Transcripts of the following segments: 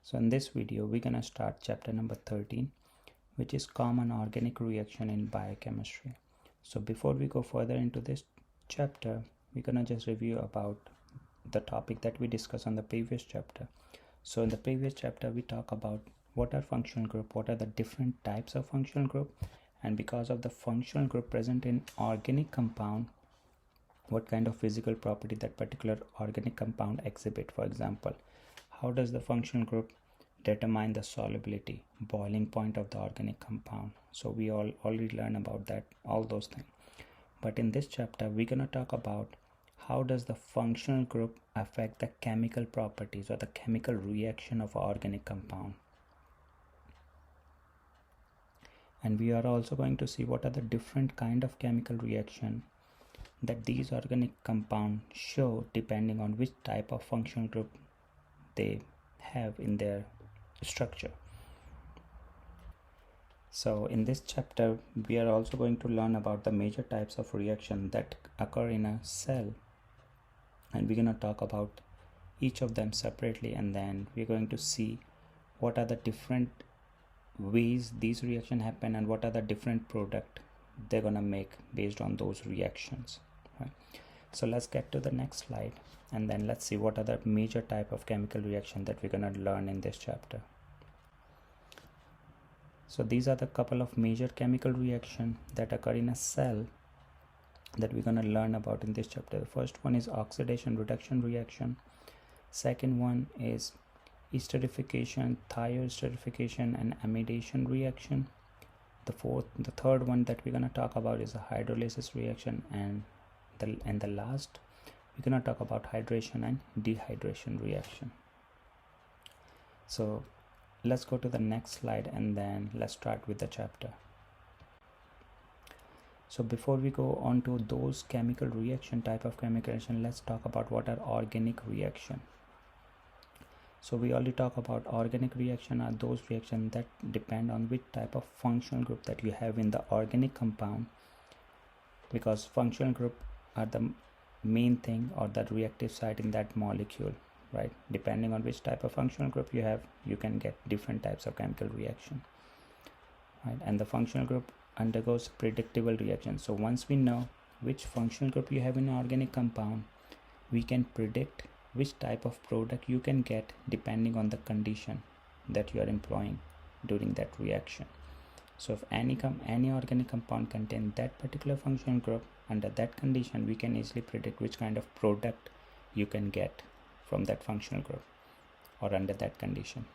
So in this video, we're gonna start chapter number 13, which is common organic reaction in biochemistry. So before we go further into this chapter, we're gonna just review about the topic that we discussed on the previous chapter. So in the previous chapter, we talk about what are functional group, what are the different types of functional group, and because of the functional group present in organic compound, what kind of physical property that particular organic compound exhibit. For example, how does the functional group determine the solubility, boiling point of the organic compound? So we all already learned about that, all those things. But in this chapter, we're going to talk about how does the functional group affect the chemical properties or the chemical reaction of an organic compound. And we are also going to see what are the different kind of chemical reaction that these organic compounds show depending on which type of functional group they have in their structure. So in this chapter, we are also going to learn about the major types of reaction that occur in a cell, and we're going to talk about each of them separately, and then we're going to see what are the different ways these reactions happen and what are the different product they're going to make based on those reactions, right? So let's get to the next slide, and then let's see what are the major type of chemical reaction that we're going to learn in this chapter. So these are the couple of major chemical reaction that occur in a cell that we're going to learn about in this chapter. The first one is oxidation reduction reaction. Second one is esterification, thioesterification, and amidation reaction. The third one that we're going to talk about is a hydrolysis reaction, and the last we're going to talk about hydration and dehydration reaction. So let's go to the next slide, and then let's start with the chapter. So before we go on to those chemical reaction, type of chemical reaction, let's talk about what are organic reaction. So we already talk about organic reaction are those reactions that depend on which type of functional group that you have in the organic compound, because functional group are the main thing or the reactive site in that molecule, right? Depending on which type of functional group you have, you can get different types of chemical reaction, right? And the functional group undergoes predictable reaction. So once we know which functional group you have in an organic compound, we can predict which type of product you can get depending on the condition that you are employing during that reaction. So if any organic compound contains that particular functional group, under that condition we can easily predict which kind of product you can get from that functional group or under that condition,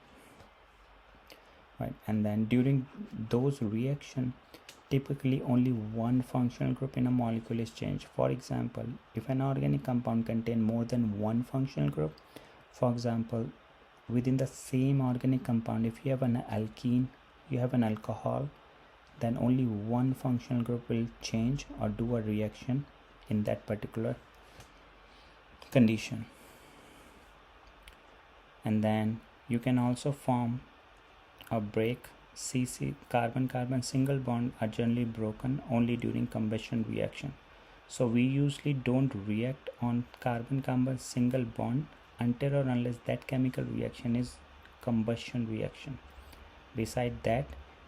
right? And then during those reaction, typically only one functional group in a molecule is changed. For example, if an organic compound contains more than one functional group, for example, within the same organic compound, if you have an alkene, you have an alcohol, then only one functional group will change or do a reaction in that particular condition. And then you can also form a break. CC, carbon-carbon single bond are generally broken only during combustion reaction. So we usually don't react on carbon-carbon single bond until or unless that chemical reaction is combustion reaction. Beside that,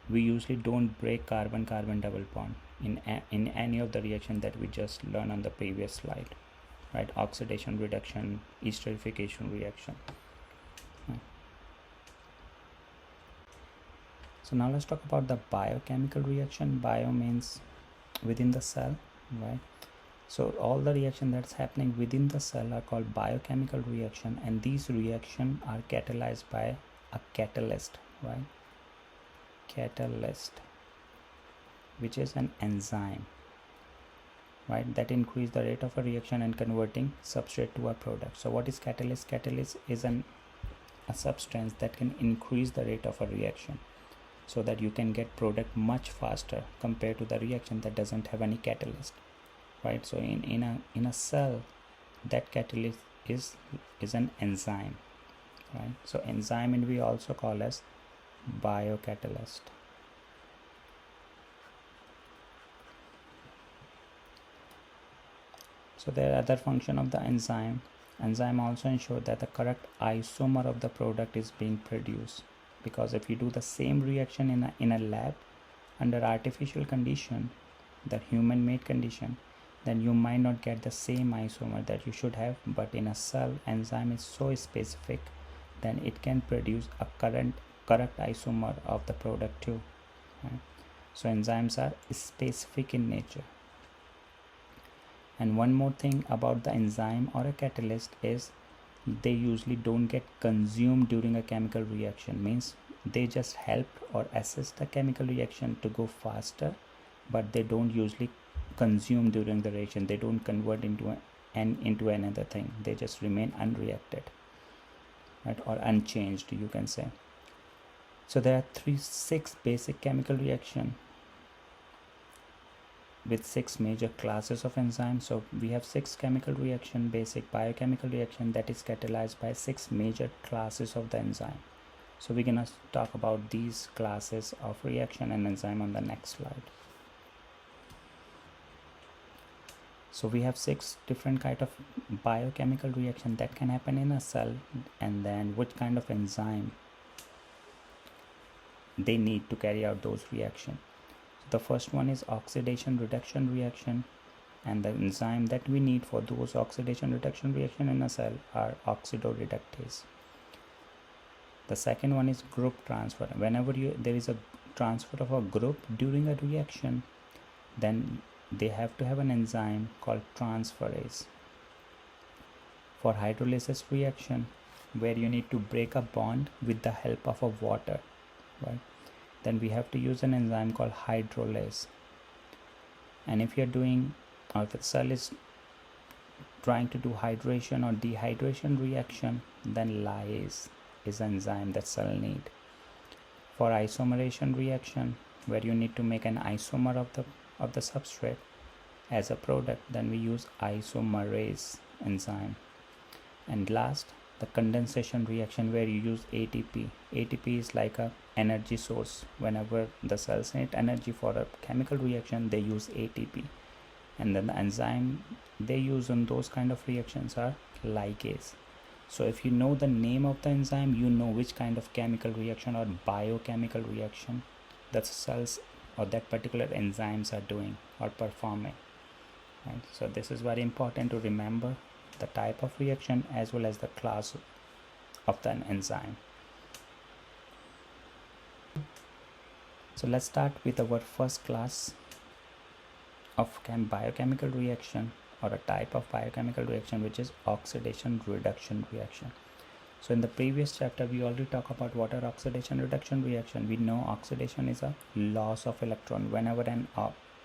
we usually don't break carbon-carbon double bond in any of the reaction that we just learned on the previous slide, right? Oxidation reduction, esterification reaction. So now let's talk about the biochemical reaction. Bio means within the cell, right? So all the reaction that's happening within the cell are called biochemical reaction, and these reactions are catalyzed by a catalyst, right? Catalyst, which is an enzyme, right? That increase the rate of a reaction and converting substrate to a product. So what is catalyst? Catalyst is a substance that can increase the rate of a reaction, so that you can get product much faster compared to the reaction that doesn't have any catalyst, right? So in a cell, that catalyst is an enzyme, right? So enzyme, and we also call as biocatalyst. So there are other function of the enzyme Enzyme also ensure that the correct isomer of the product is being produced, because if you do the same reaction in a lab under artificial condition, the human made condition, then you might not get the same isomer that you should have. But in a cell, enzyme is so specific, then it can produce a correct isomer of the product too, right? So enzymes are specific in nature. And one more thing about the enzyme or a catalyst is they usually don't get consumed during a chemical reaction. Means they just help or assist the chemical reaction to go faster, but they don't usually consume during the reaction. They don't convert into another thing. They just remain unreacted, right, or unchanged, you can say. So there are six basic chemical reaction with 6 major classes of enzymes. So we have 6 chemical reaction, basic biochemical reaction, that is catalyzed by 6 major classes of the enzyme. So we're gonna talk about these classes of reaction and enzyme on the next slide. So we have 6 different kind of biochemical reaction that can happen in a cell, and then which kind of enzyme they need to carry out those reactions. The first one is oxidation reduction reaction, and the enzyme that we need for those oxidation reduction reaction in a cell are oxidoreductase. The second one is group transfer. Whenever there is a transfer of a group during a reaction, then they have to have an enzyme called transferase. For hydrolysis reaction, where you need to break a bond with the help of a water, right, then we have to use an enzyme called hydrolase. And if you're doing, or if the cell is trying to do hydration or dehydration reaction, then lyase is an enzyme that cell need. For isomerization reaction, where you need to make an isomer of the substrate as a product, then we use isomerase enzyme. And last, the condensation reaction, where you use ATP. ATP is like a energy source. Whenever the cells need energy for a chemical reaction, they use ATP. And then the enzyme they use on those kind of reactions are ligase. So if you know the name of the enzyme, you know which kind of chemical reaction or biochemical reaction that cells or that particular enzymes are doing or performing, right? So this is very important to remember the type of reaction as well as the class of the enzyme. So let's start with our first class of biochemical reaction, or a type of biochemical reaction, which is oxidation reduction reaction. So in the previous chapter we already talked about what are oxidation reduction reaction. We know oxidation is a loss of electron. Whenever an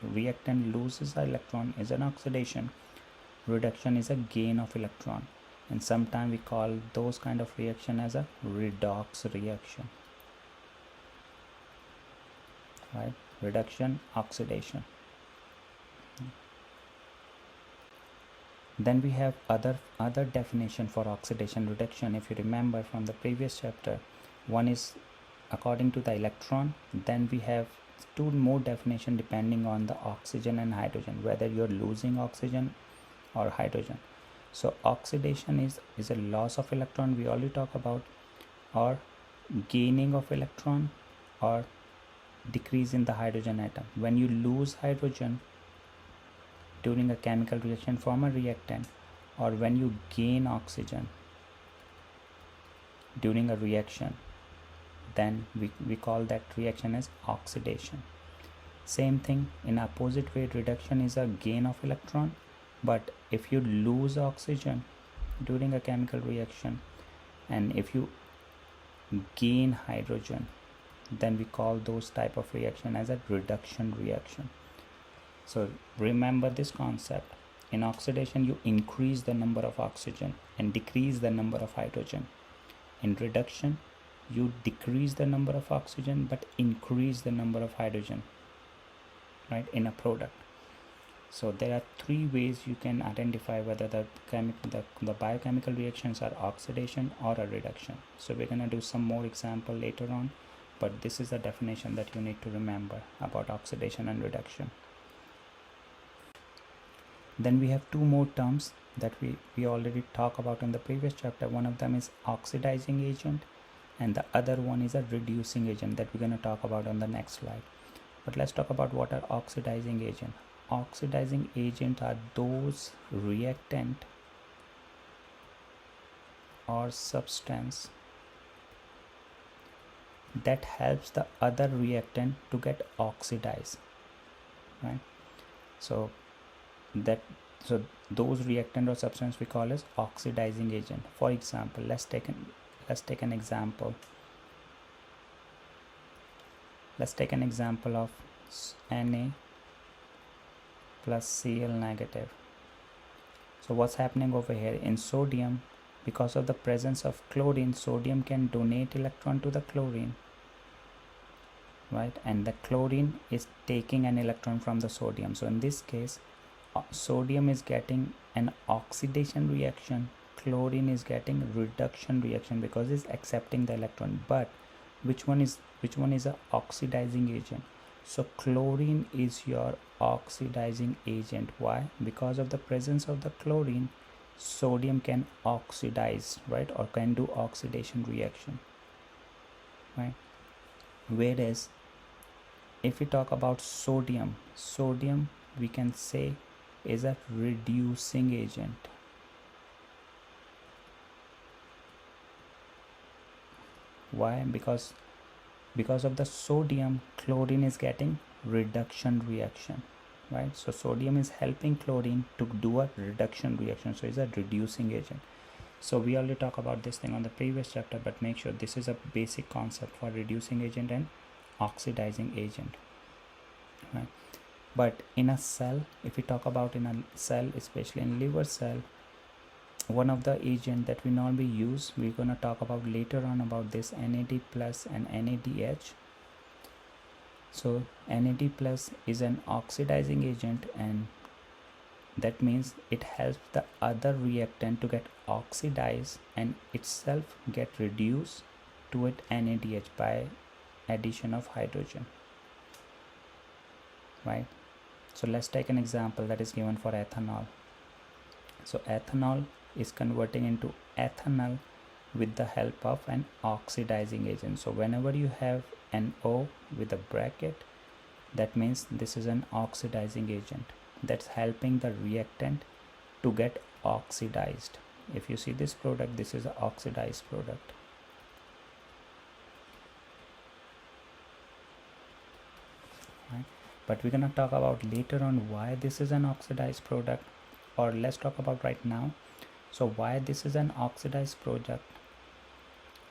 reactant loses an electron is an oxidation. Reduction is a gain of electron, and sometimes we call those kind of reaction as a redox reaction, right? Reduction, oxidation. Then we have other definition for oxidation reduction. If you remember from the previous chapter, one is according to the electron. Then we have 2 more definition depending on the oxygen and hydrogen, whether you're losing oxygen or hydrogen. So oxidation is a loss of electron, we already talk about, or gaining of electron, or decrease in the hydrogen atom. When you lose hydrogen during a chemical reaction from a reactant, or when you gain oxygen during a reaction, then we call that reaction as oxidation. Same thing in opposite way, reduction is a gain of electron, but if you lose oxygen during a chemical reaction and if you gain hydrogen, then we call those type of reaction as a reduction reaction. So remember this concept. In oxidation you increase the number of oxygen and decrease the number of hydrogen. In reduction you decrease the number of oxygen but increase the number of hydrogen, right, in a product. So there are 3 ways you can identify whether the biochemical reactions are oxidation or a reduction. So we're gonna do some more example later on, but this is the definition that you need to remember about oxidation and reduction. Then we have 2 more terms that we already talked about in the previous chapter. One of them is oxidizing agent and the other one is a reducing agent that we're going to talk about on the next slide. But let's talk about what are oxidizing agent. Oxidizing agent are those reactant or substance that helps the other reactant to get oxidized, right? So those reactant or substance we call as oxidizing agent. For example, let's take an example. Let's take an example of Na plus Cl negative. So what's happening over here in sodium? Because of the presence of chlorine, sodium can donate electron to the chlorine, right? And the chlorine is taking an electron from the sodium. So in this case, sodium is getting an oxidation reaction, chlorine is getting reduction reaction because it's accepting the electron. But which one is a oxidizing agent? So chlorine is your oxidizing agent. Why? Because of the presence of the chlorine, sodium can oxidize, right, or can do oxidation reaction, right? Whereas if we talk about sodium we can say is a reducing agent. Why? Because of the sodium, chlorine is getting reduction reaction, right? So sodium is helping chlorine to do a reduction reaction, so it's a reducing agent. So we already talked about this thing on the previous chapter, but make sure this is a basic concept for reducing agent and oxidizing agent, right? But in a cell, if we talk about in a cell, especially in liver cell, one of the agent that we normally use, we're going to talk about later on about this, NAD plus and NADH. So NAD plus is an oxidizing agent, and that means it helps the other reactant to get oxidized and itself get reduced to it NADH by addition of hydrogen, right? So let's take an example that is given for ethanol. So ethanol is converting into ethanol with the help of an oxidizing agent. So whenever you have an O with a bracket, that means this is an oxidizing agent that's helping the reactant to get oxidized. If you see this product, this is an oxidized product, right? But we're going to talk about later on why this is an oxidized product, or let's talk about right now. So why this is an oxidized product?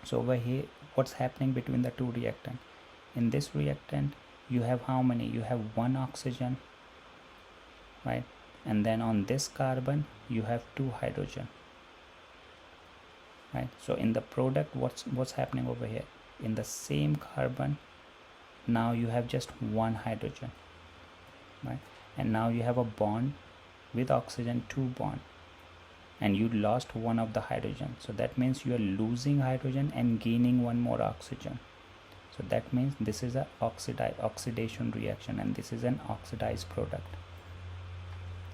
So over here, what's happening between the two reactant? In this reactant, you have how many? You have one oxygen, right? And then on this carbon, you have two hydrogen, right? So in the product, what's happening over here? In the same carbon, now you have just one hydrogen, right? And now you have a bond with oxygen, two bond, and you lost one of the hydrogen. So that means you are losing hydrogen and gaining one more oxygen. So that means this is a oxidation reaction, and this is an oxidized product,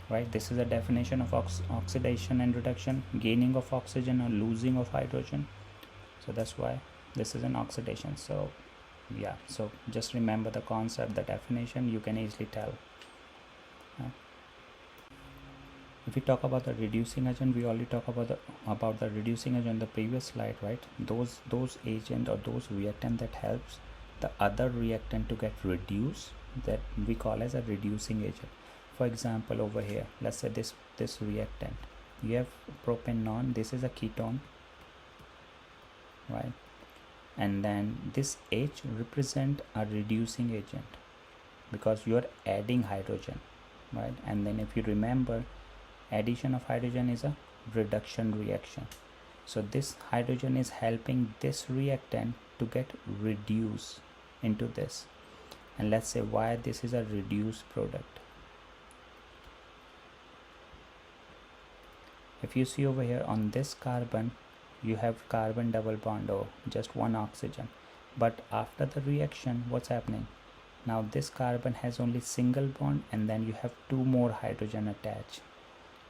right? This is a definition of oxidation and reduction, gaining of oxygen or losing of hydrogen. So that's why this is an oxidation. So yeah, so just remember the concept, the definition, you can easily tell. If we talk about the reducing agent, we already talked about the reducing agent on the previous slide, right? Those agent or those reactant that helps the other reactant to get reduced, that we call as a reducing agent. For example, over here, let's say this reactant, you have propanone, this is a ketone, right? And then this H represent a reducing agent because you are adding hydrogen, right? And then if you remember, addition of hydrogen is a reduction reaction. So this hydrogen is helping this reactant to get reduced into this. And let's say why this is a reduced product. If you see over here on this carbon, you have carbon double bond or just one oxygen. But after the reaction, what's happening? Now this carbon has only single bond, and then you have two more hydrogen attached.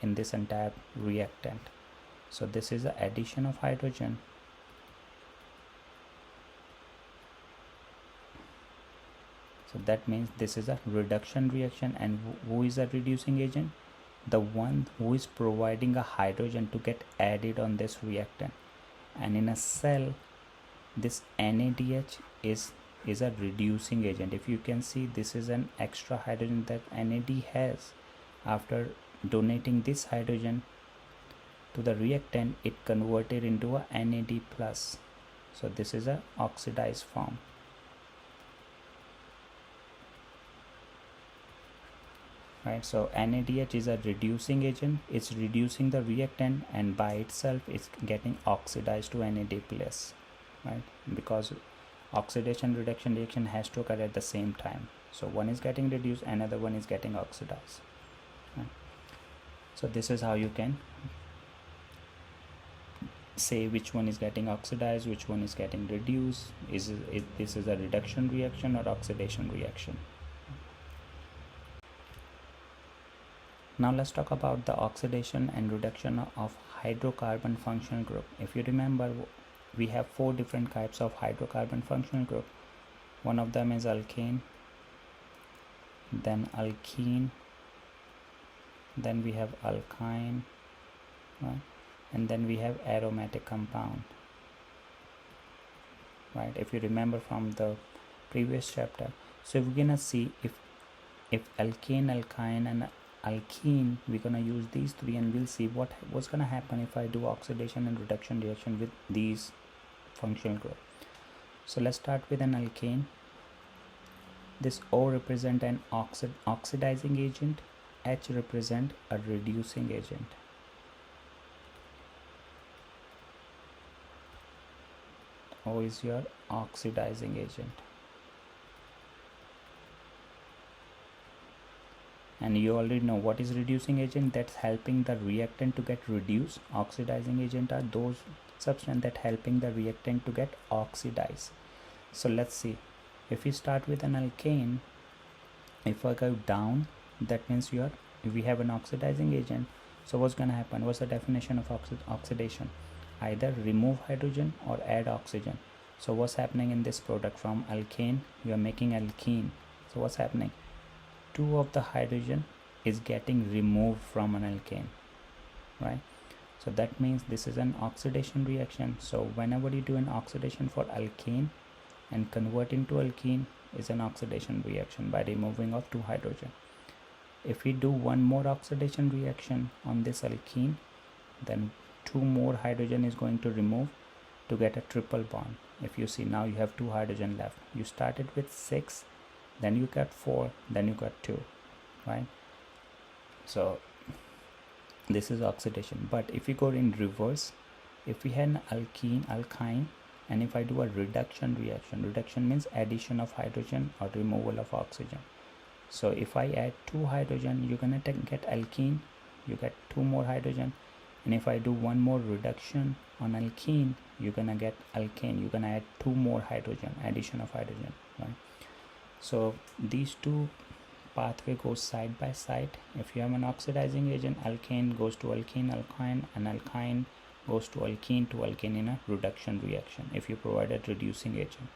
in this entire reactant. So this is the addition of hydrogen. So that means this is a reduction reaction. And who is a reducing agent? The one who is providing a hydrogen to get added on this reactant. And in a cell, this NADH is a reducing agent. If you can see, this is an extra hydrogen that NAD has. After donating this hydrogen to the reactant, it converted into a NAD plus. So this is a oxidized form. Right, so NADH is a reducing agent. It's reducing the reactant, and by itself it's getting oxidized to NAD plus, right? Because oxidation reduction reaction has to occur at the same time. So one is getting reduced, another one is getting oxidized. Right? So this is how you can say which one is getting oxidized, which one is getting reduced. This is a reduction reaction or oxidation reaction. Now let's talk about the oxidation and reduction of hydrocarbon functional group. If you remember, we have 4 different types of hydrocarbon functional group. One of them is alkane, then alkene, then we have alkyne, right? And then we have aromatic compound, right? If you remember from the previous chapter. So we're gonna see if alkane, alkyne and alkene, we're gonna use these 3, and we'll see what's gonna happen if I do oxidation and reduction reaction with these functional group. So let's start with an alkane. This O represent an oxidizing agent, H represent a reducing agent. O is your oxidizing agent. And you already know what is reducing agent. That's helping the reactant to get reduced. Oxidizing agent are those substances that helping the reactant to get oxidized. So let's see. If we start with an alkane, if I go down, that means we have an oxidizing agent. So what's going to happen? What's the definition of oxidation? Either remove hydrogen or add oxygen. So what's happening in this product? From alkane, you are making alkene. So what's happening? 2 of the hydrogen is getting removed from an alkane, right? So that means this is an oxidation reaction. So whenever you do an oxidation for alkane and convert into alkene, is an oxidation reaction by removing of 2 hydrogen. If we do one more oxidation reaction on this alkene, then 2 more hydrogen is going to remove to get a triple bond. If you see, now you have 2 hydrogen left. You started with 6, then you got 4, then you got 2, right? So this is oxidation. But if we go in reverse, if we had an alkyne, and if I do a reduction means addition of hydrogen or removal of oxygen. So if I add 2 hydrogen, you're gonna get alkene, you get 2 more hydrogen. And if I do one more reduction on alkene, you're gonna get alkane, you're gonna add 2 more hydrogen, addition of hydrogen, right? So these 2 pathway goes side by side. If you have an oxidizing agent, alkane goes to alkene, alkyne, and alkyne goes to alkene in a reduction reaction if you provide a reducing agent.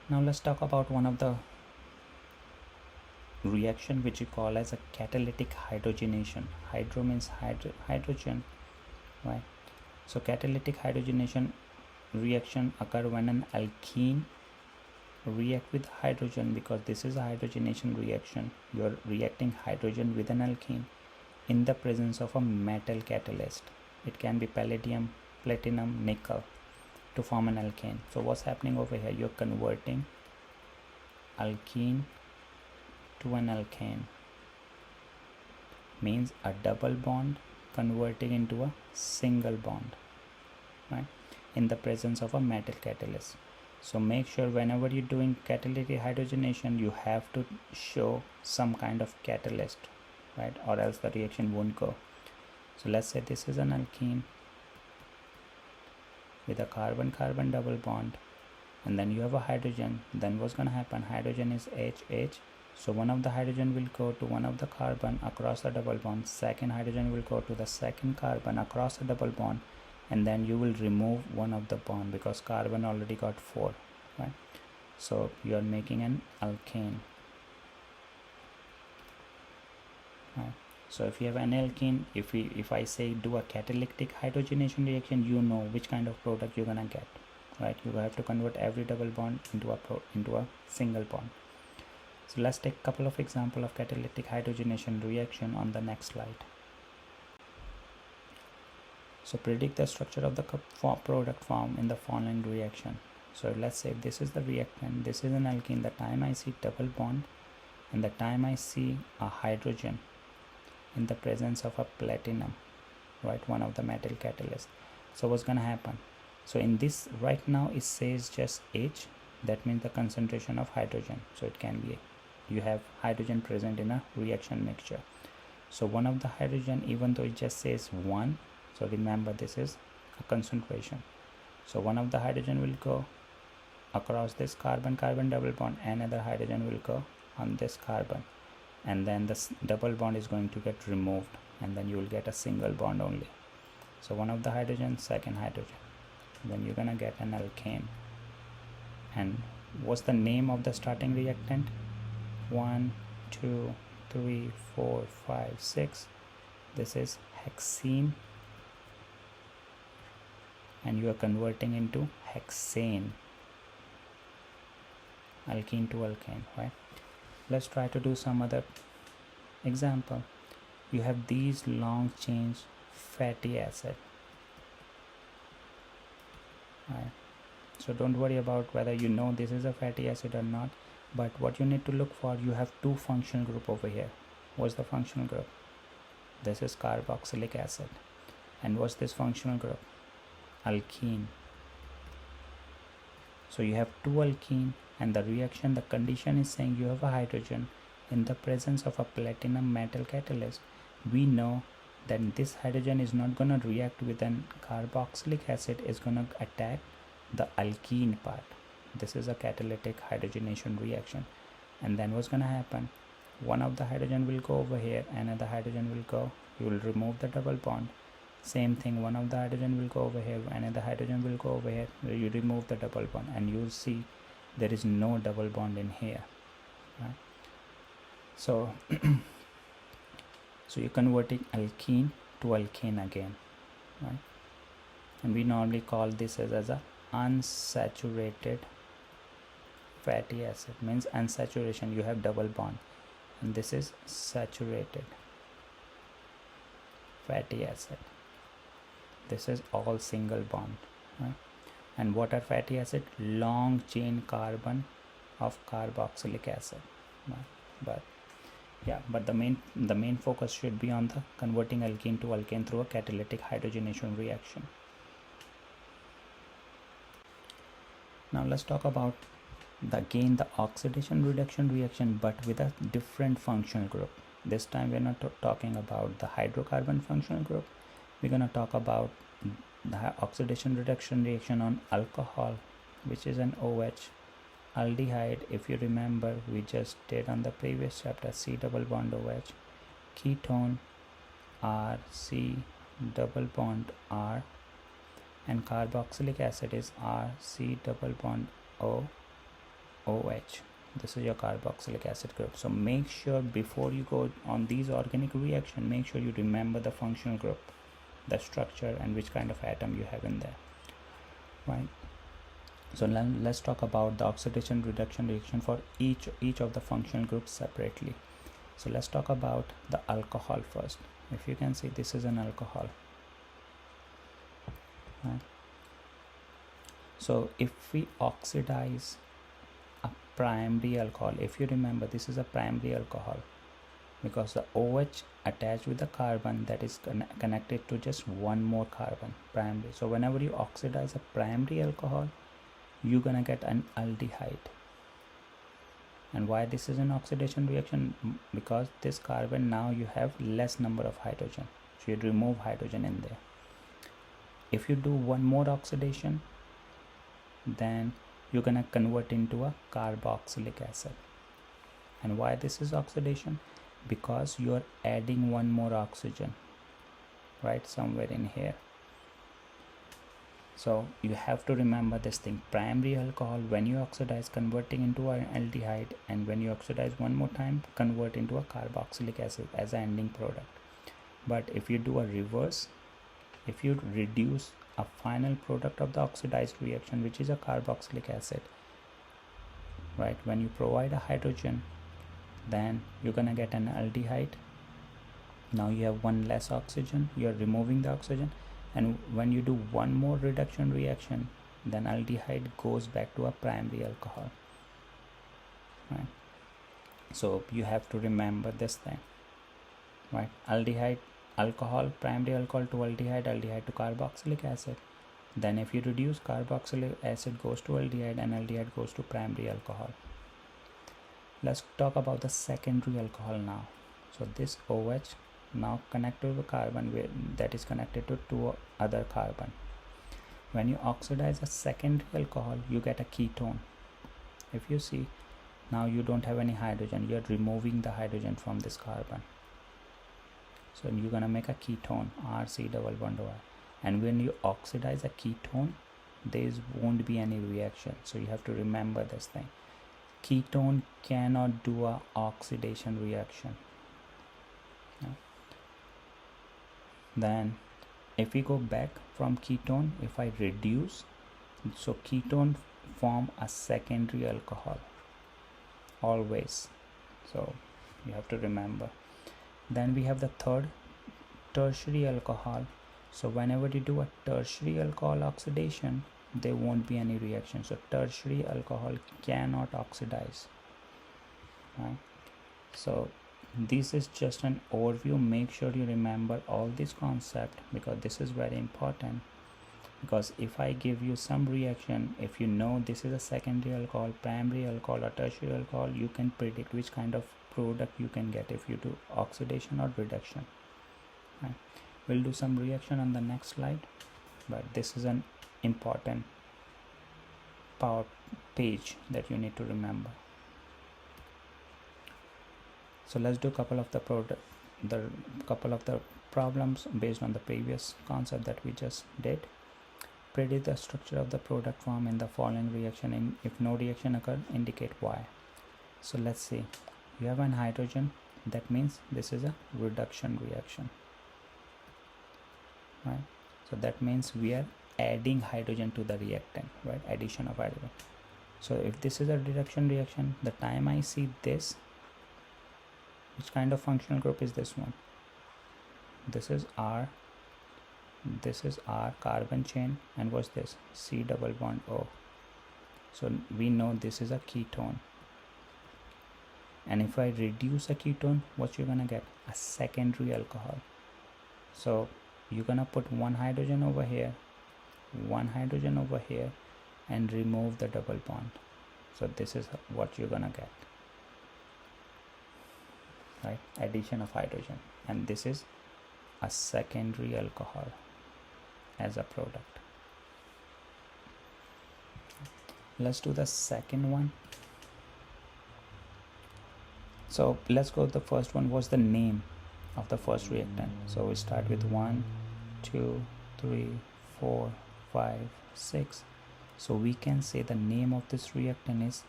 Now let's talk about one of the reaction which we call as a catalytic hydrogenation. Hydro means hydrogen, right? So catalytic hydrogenation reaction occur when an alkene react with hydrogen, because this is a hydrogenation reaction. You are reacting hydrogen with an alkene in the presence of a metal catalyst. It can be palladium, platinum, nickel, to form an alkane. So what's happening over here? You're converting alkene to an alkane, means a double bond converting into a single bond, right, in the presence of a metal catalyst. So make sure whenever you're doing catalytic hydrogenation, you have to show some kind of catalyst, right, or else the reaction won't go. So let's say this is an alkene with a carbon-carbon double bond, and then you have a hydrogen. Then what's going to happen? Hydrogen is H, So one of the hydrogen will go to one of the carbon across the double bond, second hydrogen will go to the second carbon across the double bond, and then you will remove one of the bond because carbon already got 4, right? So you are making an alkane, right? So if you have an alkene, if I say do a catalytic hydrogenation reaction, you know which kind of product you're gonna get, right? You have to convert every double bond into a single bond. So let's take a couple of examples of catalytic hydrogenation reaction on the next slide. So predict the structure of the product form in the following reaction. So let's say this is the reactant, this is an alkene. The time I see double bond and the time I see a hydrogen in the presence of a platinum, right, one of the metal catalyst. So what's gonna happen? So in this right now it says just H, that means the concentration of hydrogen. So it can be, you have hydrogen present in a reaction mixture. So one of the hydrogen, even though it just says 1, so remember this is a concentration. So one of the hydrogen will go across this carbon-carbon double bond, another hydrogen will go on this carbon, and then this double bond is going to get removed, and then you will get a single bond only. So one of the hydrogen, second hydrogen, then you're gonna get an alkane. And what's the name of the starting reactant? 1, 2, 3, 4, 5, 6. This is hexene, and you are converting into hexane, alkene to alkane, right? Let's try to do some other example. You have these long chains fatty acid, right? So don't worry about whether you know this is a fatty acid or not, but what you need to look for, you have 2 functional group over here. What's the functional group? This is carboxylic acid. And what's this functional group? Alkene. So you have 2 alkene, and the reaction, the condition is saying you have a hydrogen in the presence of a platinum metal catalyst. We know that this hydrogen is not going to react with an carboxylic acid, is going to attack the alkene part. This is a catalytic hydrogenation reaction. And then what's going to happen? One of the hydrogen will go over here, another hydrogen will go, you will remove the double bond. Same thing, one of the hydrogen will go over here, another hydrogen will go over here, you remove the double bond, and you'll see there is no double bond in here, right? So so you're converting alkene to alkane again, right? And we normally call this as a unsaturated fatty acid. Means unsaturation, you have double bond, and this is saturated fatty acid. This is all single bond, right? And what are fatty acid? Long chain carbon of carboxylic acid, right? But the main focus should be on the converting alkene to alkane through a catalytic hydrogenation reaction. Now let's talk about the oxidation reduction reaction, but with a different functional group. This time we're not talking about the hydrocarbon functional group. We're going to talk about the oxidation reduction reaction on alcohol, which is an OH. Aldehyde, if you remember, we just did on the previous chapter, C double bond OH. Ketone, R, C double bond R. And carboxylic acid is R, C double bond O, OH. This is your carboxylic acid group. So make sure before you go on these organic reaction, make sure you remember the functional group, the structure, and which kind of atom you have in there, right? So let's talk about the oxidation reduction reaction for each of the functional groups separately. So let's talk about the alcohol first. If you can see, this is an alcohol, right? So if we oxidize a primary alcohol, if you remember, this is a primary alcohol because the OH attached with the carbon that is connected to just one more carbon, primary. So whenever you oxidize a primary alcohol, you're gonna get an aldehyde. And why this is an oxidation reaction? Because this carbon, now you have less number of hydrogen, so you remove hydrogen in there. If you do one more oxidation, then you're gonna convert into a carboxylic acid, And why this is oxidation? Because you are adding one more oxygen, right, somewhere in here. So you have to remember this thing: primary alcohol, when you oxidize, converting into an aldehyde, and when you oxidize one more time, convert into a carboxylic acid as an ending product. But if you do a reverse, if you reduce a final product of the oxidized reaction, which is a carboxylic acid, right, when you provide a hydrogen, then you're gonna get an aldehyde. Now you have one less oxygen, you're removing the oxygen, and when you do one more reduction reaction, then aldehyde goes back to a primary alcohol, right? So you have to remember this thing, right? Aldehyde, alcohol, primary alcohol to aldehyde, aldehyde to carboxylic acid. Then if you reduce, carboxylic acid goes to aldehyde and aldehyde goes to primary alcohol. Let's talk about the secondary alcohol now. So this OH now connected to a carbon that is connected to two other carbon. When you oxidize a secondary alcohol, you get a ketone. If you see, now you don't have any hydrogen, you're removing the hydrogen from this carbon. So you're gonna make a ketone, RC double bond OI. And when you oxidize a ketone, there won't be any reaction. So you have to remember this thing. Ketone cannot do a oxidation reaction. Then if we go back from ketone, if I reduce, so ketone form a secondary alcohol always. So you have to remember. Then we have the third, tertiary alcohol. So whenever you do a tertiary alcohol oxidation, there won't be any reaction. So tertiary alcohol cannot oxidize, right? So this is just an overview. Make sure you remember all this concept, because this is very important. Because if I give you some reaction, if you know this is a secondary alcohol, primary alcohol or tertiary alcohol, you can predict which kind of product you can get if you do oxidation or reduction, right? We'll do some reaction on the next slide, but this is an important power page that you need to remember. So let's do a couple of the problems based on the previous concept that we just did. Predict the structure of the product form in the following reaction, and if no reaction occur, indicate why. So let's see, you have an hydrogen, that means this is a reduction reaction, right? So that means we are adding hydrogen to the reactant, right? Addition of hydrogen. So if this is a reduction reaction, the time I see this, which kind of functional group is this one? This is R carbon chain, and what's this? C double bond O. So we know this is a ketone, and if I reduce a ketone, what you're gonna get? A secondary alcohol. So you're gonna put one hydrogen over here, one hydrogen over here, and remove the double bond. So this is what you're gonna get, right? Addition of hydrogen, and this is a secondary alcohol as a product. Let's do the second one. So let's go, the first one was the name of the first reactant. So we start with 1 2 3 4 5 6. So we can say the name of this reactant is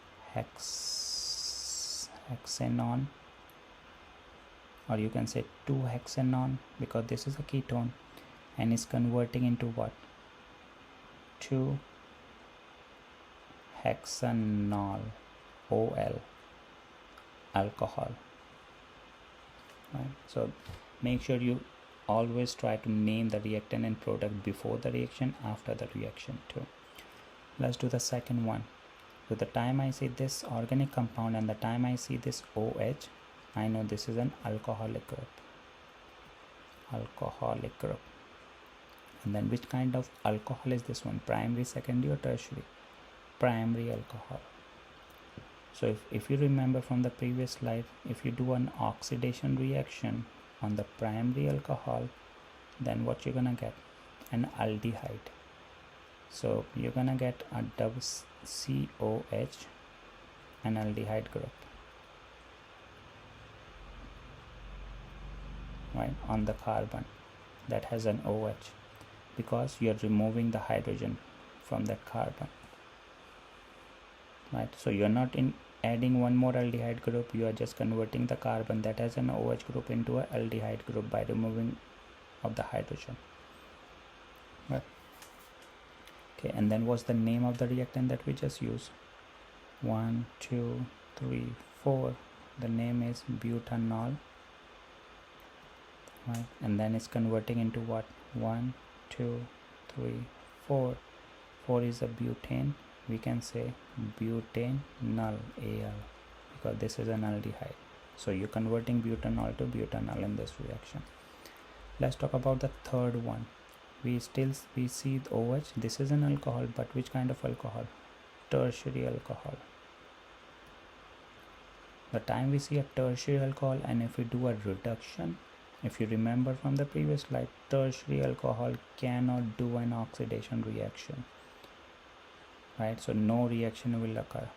hexanon, or you can say 2-hexanon, because this is a ketone and is converting into what? 2-hexanol OL alcohol, right? So make sure you always try to name the reactant and product before the reaction, after the reaction too. Let's do the second one. So the time I see this organic compound and the time I see this OH, I know this is an alcoholic group. And then which kind of alcohol is this one? Primary, secondary or tertiary? Primary alcohol. So if you remember from the previous slide, if you do an oxidation reaction on the primary alcohol, then what you're gonna get? An aldehyde. So you're gonna get a double COH, an aldehyde group. right, on the carbon that has an OH, because you're removing the hydrogen from that carbon, right? So you're not adding one more aldehyde group, you are just converting the carbon that has an OH group into a aldehyde group by removing of the hydrogen, right? Okay, and then what's the name of the reactant that we just used? 1 2 3 4. The name is butanol, right? And then it's converting into what? 1 2 3 4. 4 is a butane, we can say butanol, Al, because this is an aldehyde. So you're converting butanol to butanol in this reaction. Let's talk about the third one. We see the OH. This is an alcohol, but which kind of alcohol? Tertiary alcohol. The time we see a tertiary alcohol, and if we do a reduction, if you remember from the previous slide, tertiary alcohol cannot do an oxidation reaction, right? So no reaction will occur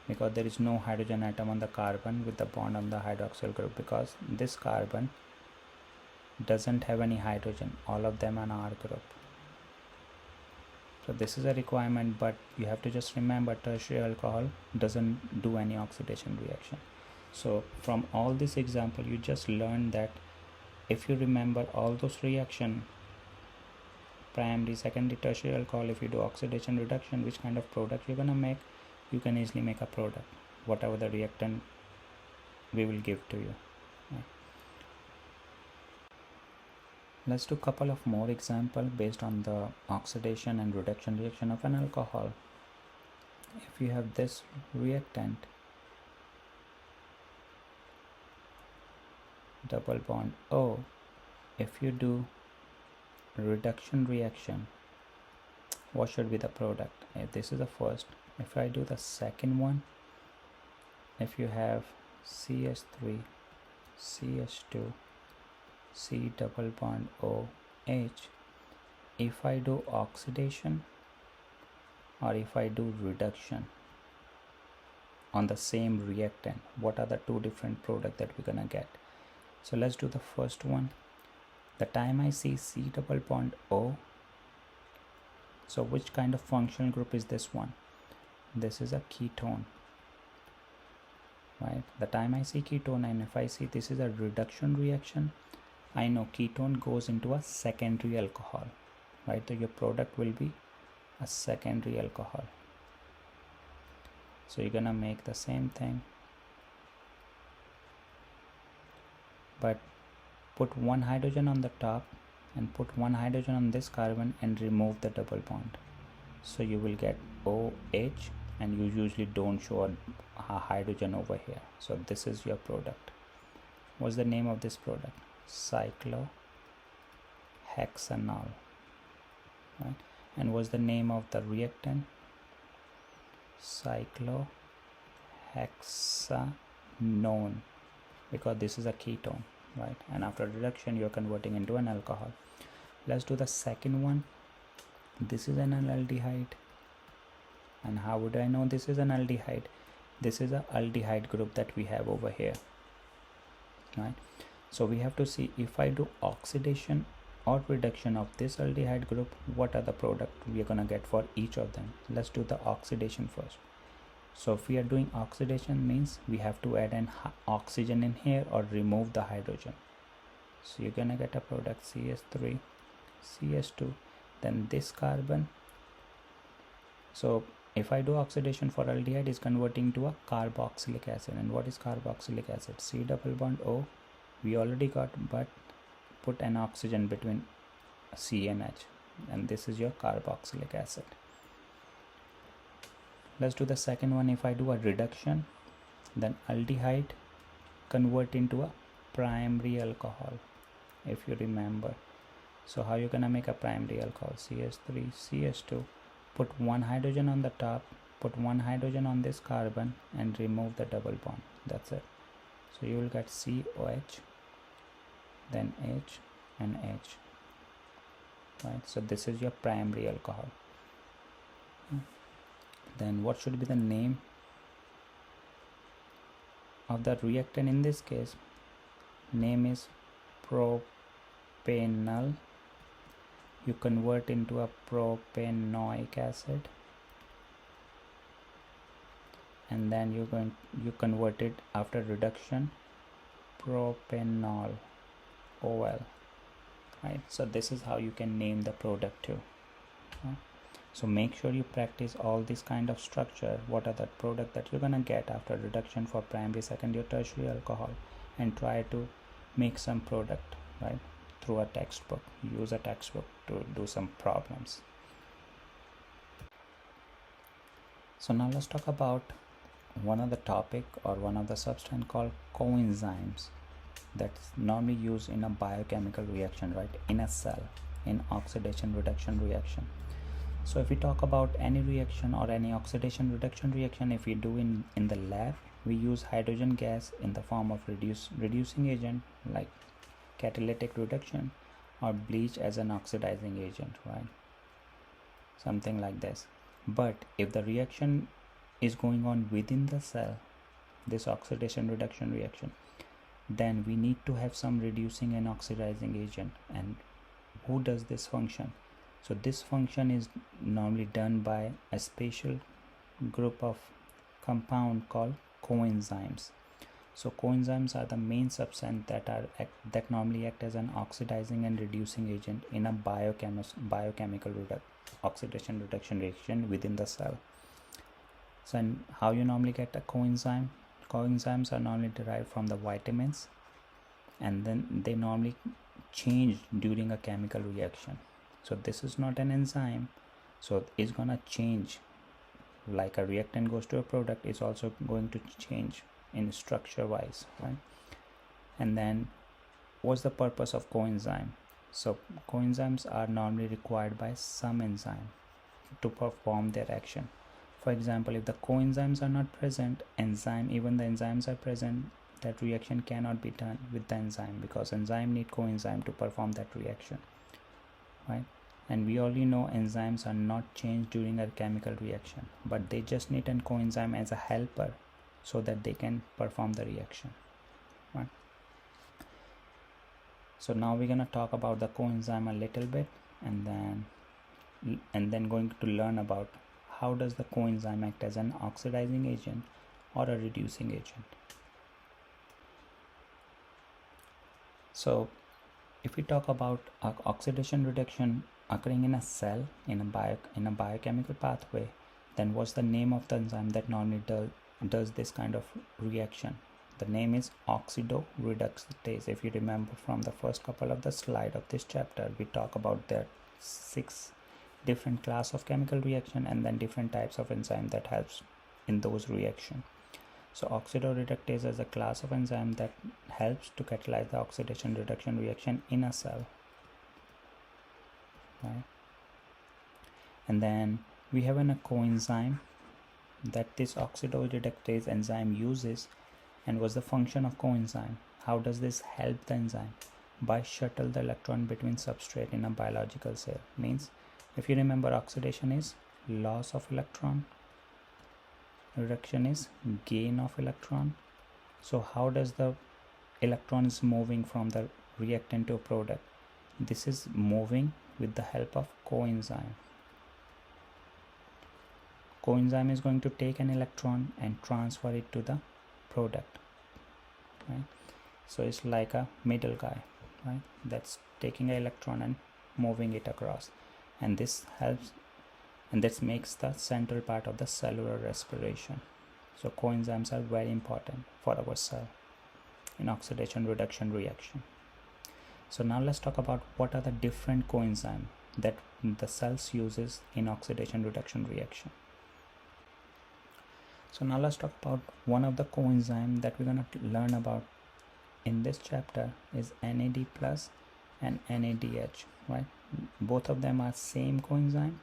because there is no hydrogen atom on the carbon with the bond on the hydroxyl group, because this carbon doesn't have any hydrogen, all of them are R group. So this is a requirement, but you have to just remember tertiary alcohol doesn't do any oxidation reaction. So from all this example, you just learned that if you remember all those reaction, primary, secondary, tertiary alcohol, if you do oxidation reduction, which kind of product you're gonna make, you can easily make a product, whatever the reactant we will give to you. Let's do a couple of more examples based on the oxidation and reduction reaction of an alcohol. If you have this reactant, double bond O, if you do reduction reaction, what should be the product? If this is the first, if I do the second one, if you have CH3, CH2, C double bond OH, if I do oxidation or if I do reduction on the same reactant, what are the two different products that we're gonna get? So let's do the first one. The time I see C double bond O, so which kind of functional group is this one? This is a ketone, right? The time I see ketone, and if I see this is a reduction reaction, I know ketone goes into a secondary alcohol, right? So your product will be a secondary alcohol. So you're gonna make the same thing, but put one hydrogen on the top and put one hydrogen on this carbon and remove the double bond. So you will get OH, and you usually don't show a hydrogen over here. So this is your product. What's the name of this product? Cyclohexanol, right? And what's the name of the reactant? Cyclohexanone, because this is a ketone, right? And after reduction you're converting into an alcohol. Let's do the second one. This is an aldehyde, and how would I know this is an aldehyde? This is a aldehyde group that we have over here, right? So we have to see, if I do oxidation or reduction of this aldehyde group, what are the product we are gonna get for each of them. Let's do the oxidation first. So if we are doing oxidation, means we have to add an oxygen in here or remove the hydrogen. So you're gonna get a product CH3, CH2, then this carbon. So if I do oxidation for aldehyde, is converting to a carboxylic acid. And what is carboxylic acid? C double bond O, we already got, but put an oxygen between C and H, and this is your carboxylic acid. Let's do the second one. If I do a reduction, then aldehyde convert into a primary alcohol, if you remember. So how you gonna make a primary alcohol? CH3, CH2, put one hydrogen on the top, put one hydrogen on this carbon and remove the double bond. That's it. So you will get COH, then H and H, right? So this is your primary alcohol. Then what should be the name of the reactant in this case? name is propanol. You convert into a propanoic acid, and then you convert it after reduction propanol OL, right? So this is how you can name the product too. So make sure you practice all this kind of structure. What are the product that you're gonna get after reduction for primary, secondary, or tertiary alcohol, and try to make some product, right, through a textbook. Use a textbook to do some problems. So now let's talk about one of the topic or one of the substance called coenzymes that's normally used in a biochemical reaction, right, in a cell, in oxidation reduction reaction. So if we talk about any reaction or any oxidation reduction reaction, if we do in the lab, we use hydrogen gas in the form of reducing agent like catalytic reduction, or bleach as an oxidizing agent, right? Something like this. But if the reaction is going on within the cell, this oxidation reduction reaction, then we need to have some reducing and oxidizing agent. And who does this function? So this function is normally done by a special group of compound called coenzymes. So coenzymes are the main substance that normally act as an oxidizing and reducing agent in a biochemical oxidation reduction reaction within the cell. So and how you normally get a coenzyme? Coenzymes are normally derived from the vitamins, and then they normally change during a chemical reaction. So this is not an enzyme, so it's gonna change. Like a reactant goes to a product, it's also going to change in structure wise, right? And then what's the purpose of coenzyme? So coenzymes are normally required by some enzyme to perform their action. For example, if the coenzymes are not present, even the enzymes are present, that reaction cannot be done with the enzyme, because enzyme need coenzyme to perform that reaction, right? And we already know enzymes are not changed during a chemical reaction, but they just need a coenzyme as a helper so that they can perform the reaction, right? So now we're gonna talk about the coenzyme a little bit, and then going to learn about how does the coenzyme act as an oxidizing agent or a reducing agent. So if we talk about oxidation reduction occurring in a cell in a biochemical pathway, then what's the name of the enzyme that normally does this kind of reaction? The name is oxidoreductase. If you remember from the first couple of the slide of this chapter, we talk about the 6 different class of chemical reaction and then different types of enzyme that helps in those reaction. So oxidoreductase is a class of enzyme that helps to catalyze the oxidation reduction reaction in a cell, right? And then we have a coenzyme that this oxidoreductase enzyme uses. And what's the function of coenzyme? How does this help the enzyme? By shuttle the electron between substrate in a biological cell. Means, if you remember, oxidation is loss of electron, reduction is gain of electron. So how does the electron is moving from the reactant to a product? This is moving with the help of coenzyme. Coenzyme is going to take an electron and transfer it to the product, right? So it's like a middle guy, right, that's taking an electron and moving it across, and this helps, and this makes the central part of the cellular respiration. So coenzymes are very important for our cell in oxidation reduction reaction. So now let's talk about what are the different coenzymes that the cells uses in oxidation reduction reaction. So now let's talk about one of the coenzyme that we're going to learn about in this chapter is NAD plus and NADH, right? Both of them are same coenzyme,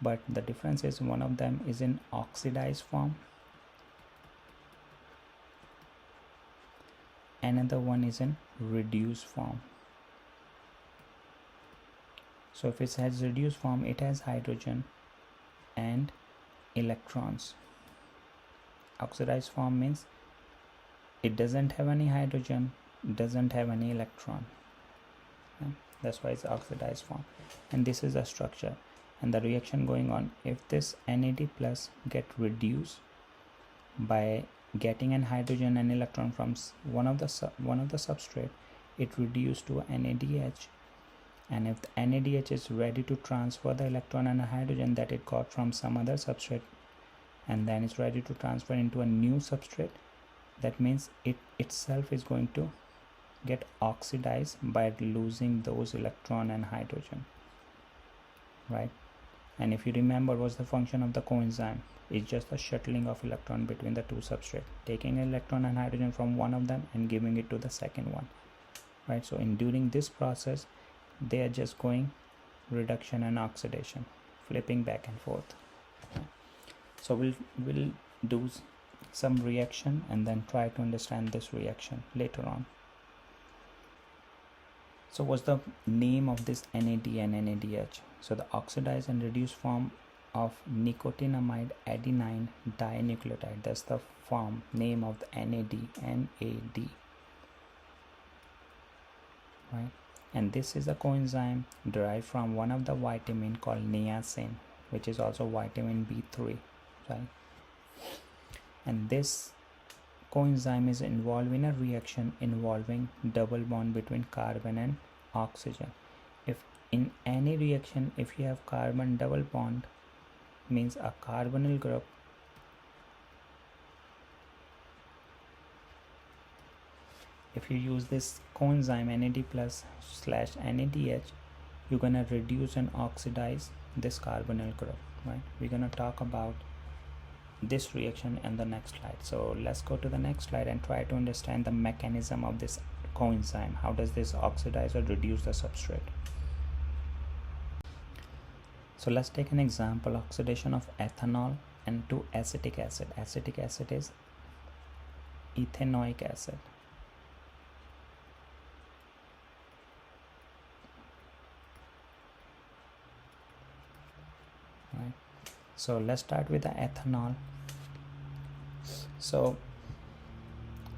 but the difference is one of them is in oxidized form, another one is in reduced form. So if it has reduced form, it has hydrogen and electrons. Oxidized form means it doesn't have any hydrogen doesn't have any electron. That's why it's oxidized form. And this is the structure and the reaction going on. If this NAD plus get reduced by getting an hydrogen and electron from one of the substrate, it reduced to NADH. And if the NADH is ready to transfer the electron and a hydrogen that it got from some other substrate, and then it's ready to transfer into a new substrate, that means it itself is going to get oxidized by losing those electron and hydrogen, right? And if you remember, what's the function of the coenzyme? It's just the shuttling of electron between the two substrates, taking electron and hydrogen from one of them and giving it to the second one, right? So during this process, they are just going reduction and oxidation, flipping back and forth. So we'll do some reaction and then try to understand this reaction later on. So what's the name of this NAD and NADH? So the oxidized and reduced form of nicotinamide adenine dinucleotide. That's the form name of the NAD, right? And this is a coenzyme derived from one of the vitamin called niacin, which is also vitamin B3, right? And this coenzyme is involved in a reaction involving double bond between carbon and oxygen. If in any reaction, if you have carbon double bond, means a carbonyl group if you use this coenzyme NAD plus / NADH, you're gonna reduce and oxidize this carbonyl group, right? We're gonna talk about this reaction in the next slide. So let's go to the next slide and try to understand the mechanism of this coenzyme. How does this oxidize or reduce the substrate? So let's take an example, oxidation of ethanol and to acetic acid. Acetic acid is ethanoic acid. Right. So let's start with the ethanol. So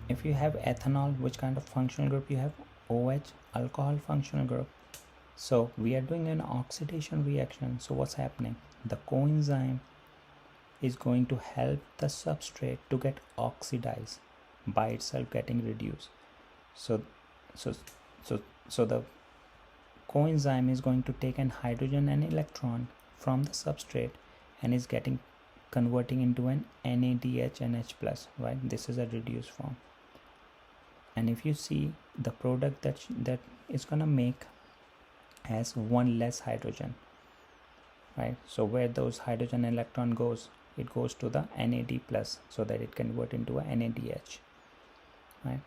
if you have ethanol, which kind of functional group you have? OH, alcohol functional group. So we are doing an oxidation reaction. So what's happening? The coenzyme is going to help the substrate to get oxidized by itself getting reduced. So the coenzyme is going to take an hydrogen and electron from the substrate and is getting converting into an NADH and H plus, right? This is a reduced form. And if you see the product that is gonna make has one less hydrogen, right? So where those hydrogen electron goes, it goes to the NAD plus so that it convert into a NADH, right?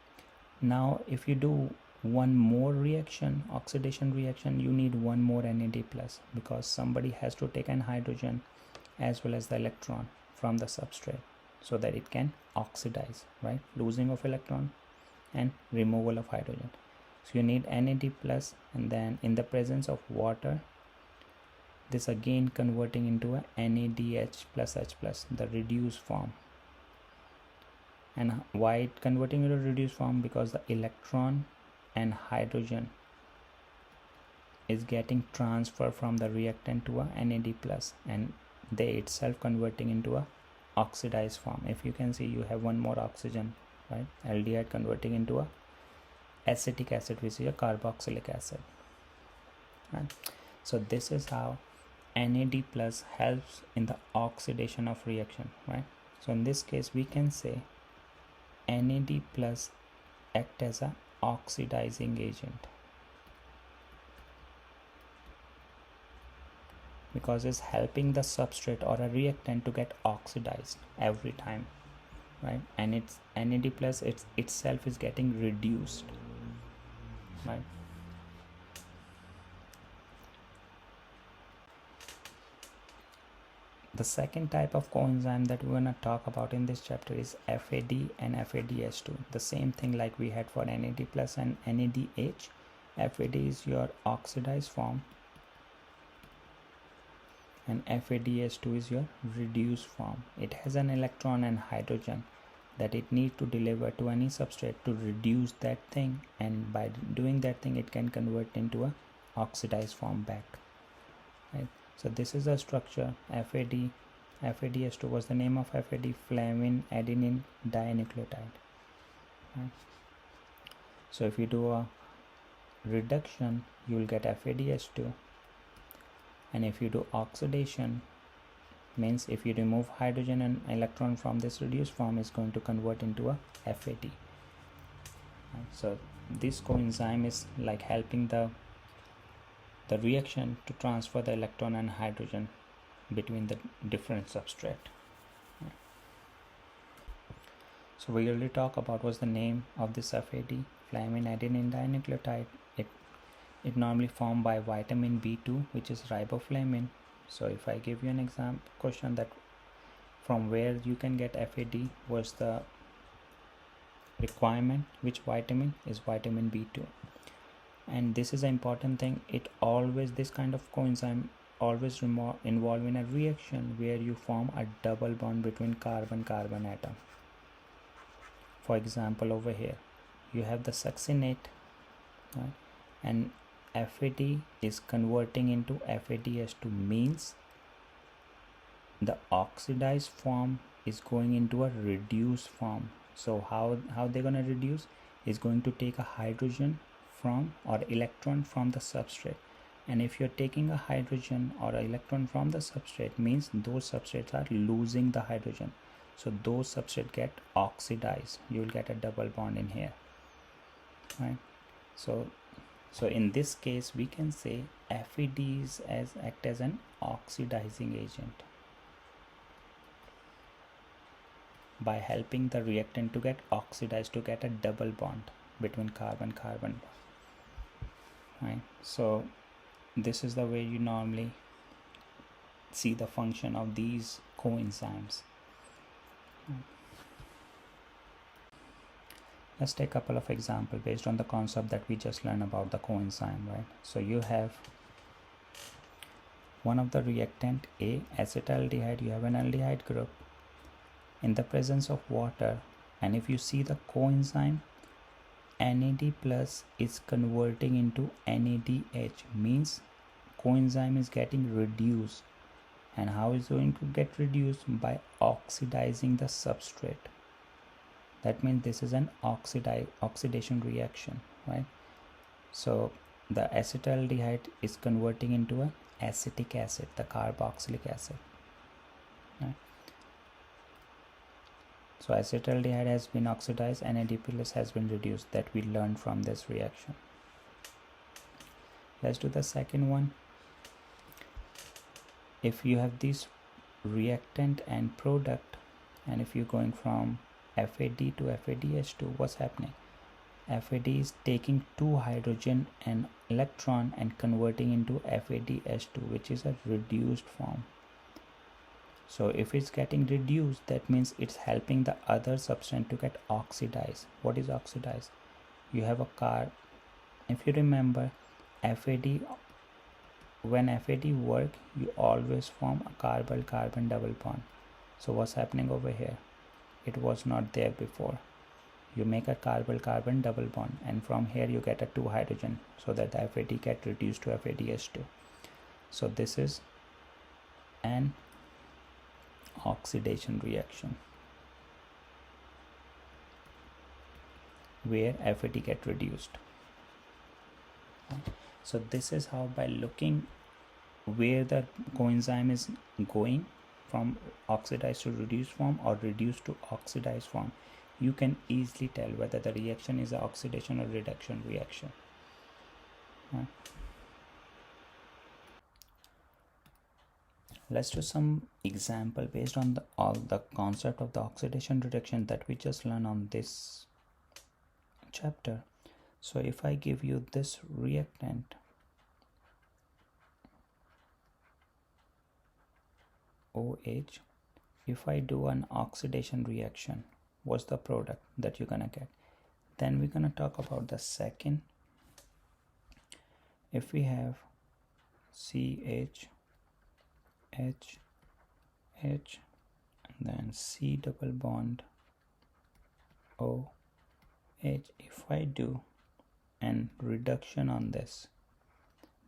Now if you do one more reaction, oxidation reaction, you need one more NAD plus because somebody has to take an hydrogen as well as the electron from the substrate so that it can oxidize, right? Losing of electron and removal of hydrogen. So you need NAD plus, and then in the presence of water, this again converting into a NADH plus H plus, the reduced form. And why it converting into a reduced form? Because the electron and hydrogen is getting transferred from the reactant to a NAD plus, and they itself converting into a oxidized form. If you can see, you have one more oxygen, right? Aldehyde converting into a acetic acid, which is a carboxylic acid, right? So this is how NAD plus helps in the oxidation of reaction, right? So in this case we can say NAD plus act as a oxidizing agent because it's helping the substrate or a reactant to get oxidized every time, right? And it's NAD plus itself is getting reduced, right? The second type of coenzyme that we're going to talk about in this chapter is FAD and FADH2. The same thing like we had for NAD plus and NADH. FAD is your oxidized form and FADH2 is your reduced form. It has an electron and hydrogen, that it needs to deliver to any substrate to reduce that thing, and by doing that thing it can convert into a oxidized form back, right? So this is a structure FAD. FADH2 was the name of FAD, flamine adenine dinucleotide, right? So if you do a reduction, you will get FADH2, and if you do oxidation, means if you remove hydrogen and electron from this reduced form, is going to convert into a FAD. So this coenzyme is like helping the reaction to transfer the electron and hydrogen between the different substrate. So we already talked about what's the name of this FAD, flamine adenine dinucleotide. It normally formed by vitamin B2, which is riboflavin. So if I give you an example question that from where you can get FAD, was the requirement, which vitamin is vitamin B2. And this is an important thing, it always, this kind of coenzyme always involve in a reaction where you form a double bond between carbon-carbon atom. For example, over here you have the succinate, right? And FAD is converting into FADH2, means the oxidized form is going into a reduced form. So how they're going to reduce is going to take a hydrogen from or electron from the substrate, and if you're taking a hydrogen or an electron from the substrate, means those substrates are losing the hydrogen, so those substrates get oxidized. You will get a double bond in here, right? So in this case we can say FADs act as an oxidizing agent by helping the reactant to get oxidized, to get a double bond between carbon-carbon, right? So this is the way you normally see the function of these coenzymes. Let's take a couple of examples based on the concept that we just learned about the coenzyme, right? So you have one of the reactant A, acetaldehyde, you have an aldehyde group in the presence of water, and if you see the coenzyme, NAD plus is converting into NADH, means coenzyme is getting reduced. And how is it going to get reduced? By oxidizing the substrate. That means this is an oxidation reaction, right? So the acetaldehyde is converting into an acetic acid, the carboxylic acid, right? So acetaldehyde has been oxidized, NAD plus has been reduced, that we learned from this reaction. Let's do the second one. If you have this reactant and product, and if you're going from FAD to FADH2, what's happening? FAD is taking two hydrogen and electron and converting into FADH2, which is a reduced form. So if it's getting reduced, that means it's helping the other substance to get oxidized. What is oxidized? You have a if you remember, FAD, when FAD work, you always form a carbon-carbon double bond. So what's happening over here? It was not there before. You make a carbon-carbon double bond, and from here you get a two hydrogen, so that the FAD get reduced to FADH2. So this is an oxidation reaction where FAD get reduced. So this is how, by looking where the coenzyme is going from oxidized to reduced form or reduced to oxidized form, you can easily tell whether the reaction is an oxidation or reduction reaction. Let's do some example based on all the concept of the oxidation reduction that we just learned on this chapter. So if I give you this reactant OH, if I do an oxidation reaction, what's the product that you're gonna get? Then we're gonna talk about the second. If we have CH, H, H, and then C double bond OH. If I do an reduction on this,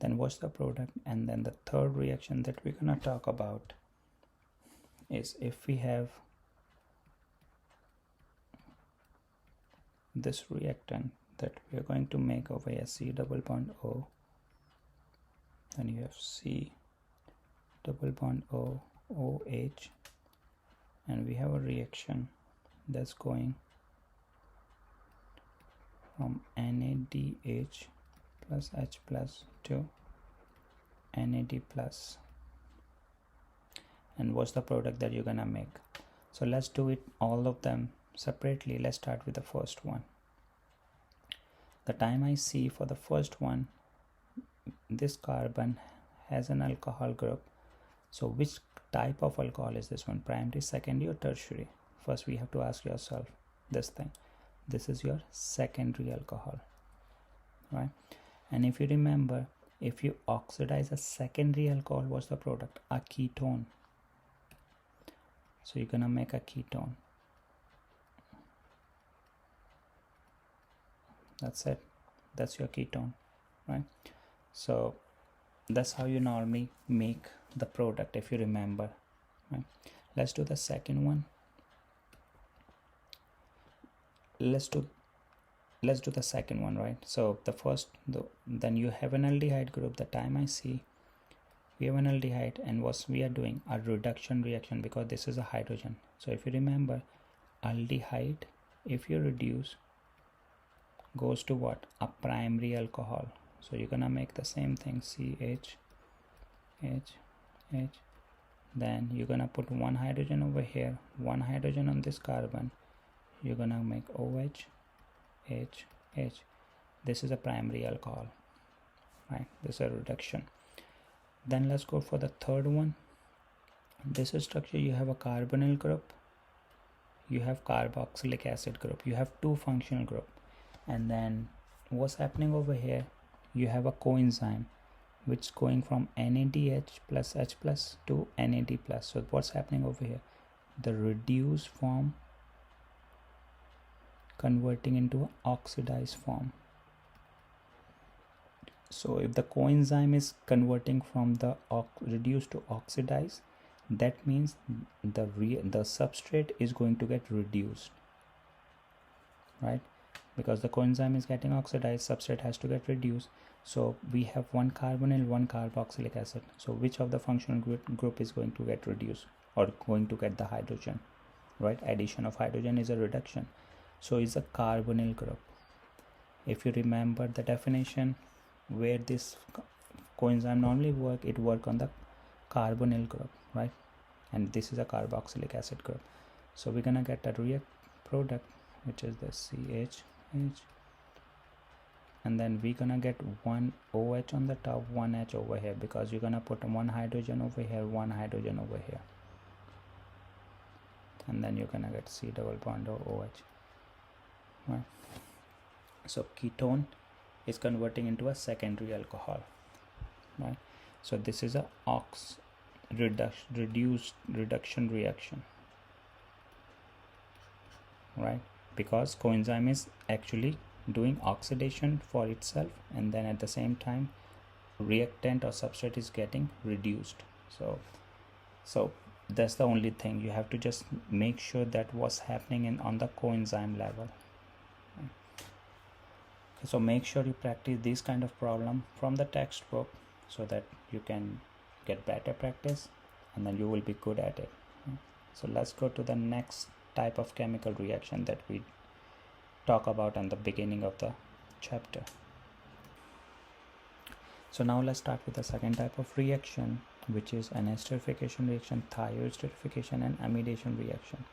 then what's the product? And then the third reaction that we're gonna talk about is if we have this reactant that we are going to make over here, C double bond O, then you have C double bond O, OH, and we have a reaction that's going from NADH plus H plus to NAD plus. And what's the product that you're gonna make? So let's do it all of them separately. Let's start with the first one. The time I see for the first one, this carbon has an alcohol group. So which type of alcohol is this one? Primary, secondary, or tertiary? First we have to ask yourself this thing. This is your secondary alcohol, right? And if you remember, if you oxidize a secondary alcohol, what's the product? A ketone. So you're gonna make a ketone. That's it. That's your ketone, right? So that's how you normally make the product, if you remember, right? Let's do the second one. Let's do the second one, right? So the first, then you have an aldehyde group. The time I see we have an aldehyde, and what we are doing, a reduction reaction, because this is a hydrogen. So if you remember, aldehyde, if you reduce, goes to what? A primary alcohol. So you're gonna make the same thing, CH, H, H. Then you're gonna put one hydrogen over here, one hydrogen on this carbon. You're gonna make OH, H, H. This is a primary alcohol, right? This is a reduction. Then let's go for the third one. This structure, you have a carbonyl group, you have carboxylic acid group, you have two functional group. And then what's happening over here, you have a coenzyme which is going from NADH plus H plus to NAD plus. So what's happening over here, the reduced form converting into an oxidized form. So if the coenzyme is converting from the reduced to oxidized, that means the substrate is going to get reduced, right? Because the coenzyme is getting oxidized, substrate has to get reduced. So we have one carbonyl, one carboxylic acid. So which of the functional group is going to get reduced or going to get the hydrogen, right? Addition of hydrogen is a reduction. So it's a carbonyl group. If you remember the definition, where this coenzyme normally work, it work on the carbonyl group, right? And this is a carboxylic acid group. So we're gonna get a react product, which is the CH, H, and then we're gonna get one OH on the top, one H over here, because you're gonna put one hydrogen over here, one hydrogen over here, and then you're gonna get C double bond OH, right? So ketone is converting into a secondary alcohol, right? So this is a reduction reaction, right? Because coenzyme is actually doing oxidation for itself, and then at the same time reactant or substrate is getting reduced. So that's the only thing. You have to just make sure that what's happening on the coenzyme level. So make sure you practice this kind of problem from the textbook so that you can get better practice, and then you will be good at it. So let's go to the next type of chemical reaction that we talk about in the beginning of the chapter. So now let's start with the second type of reaction, which is an esterification reaction, thioesterification, and amidation reaction.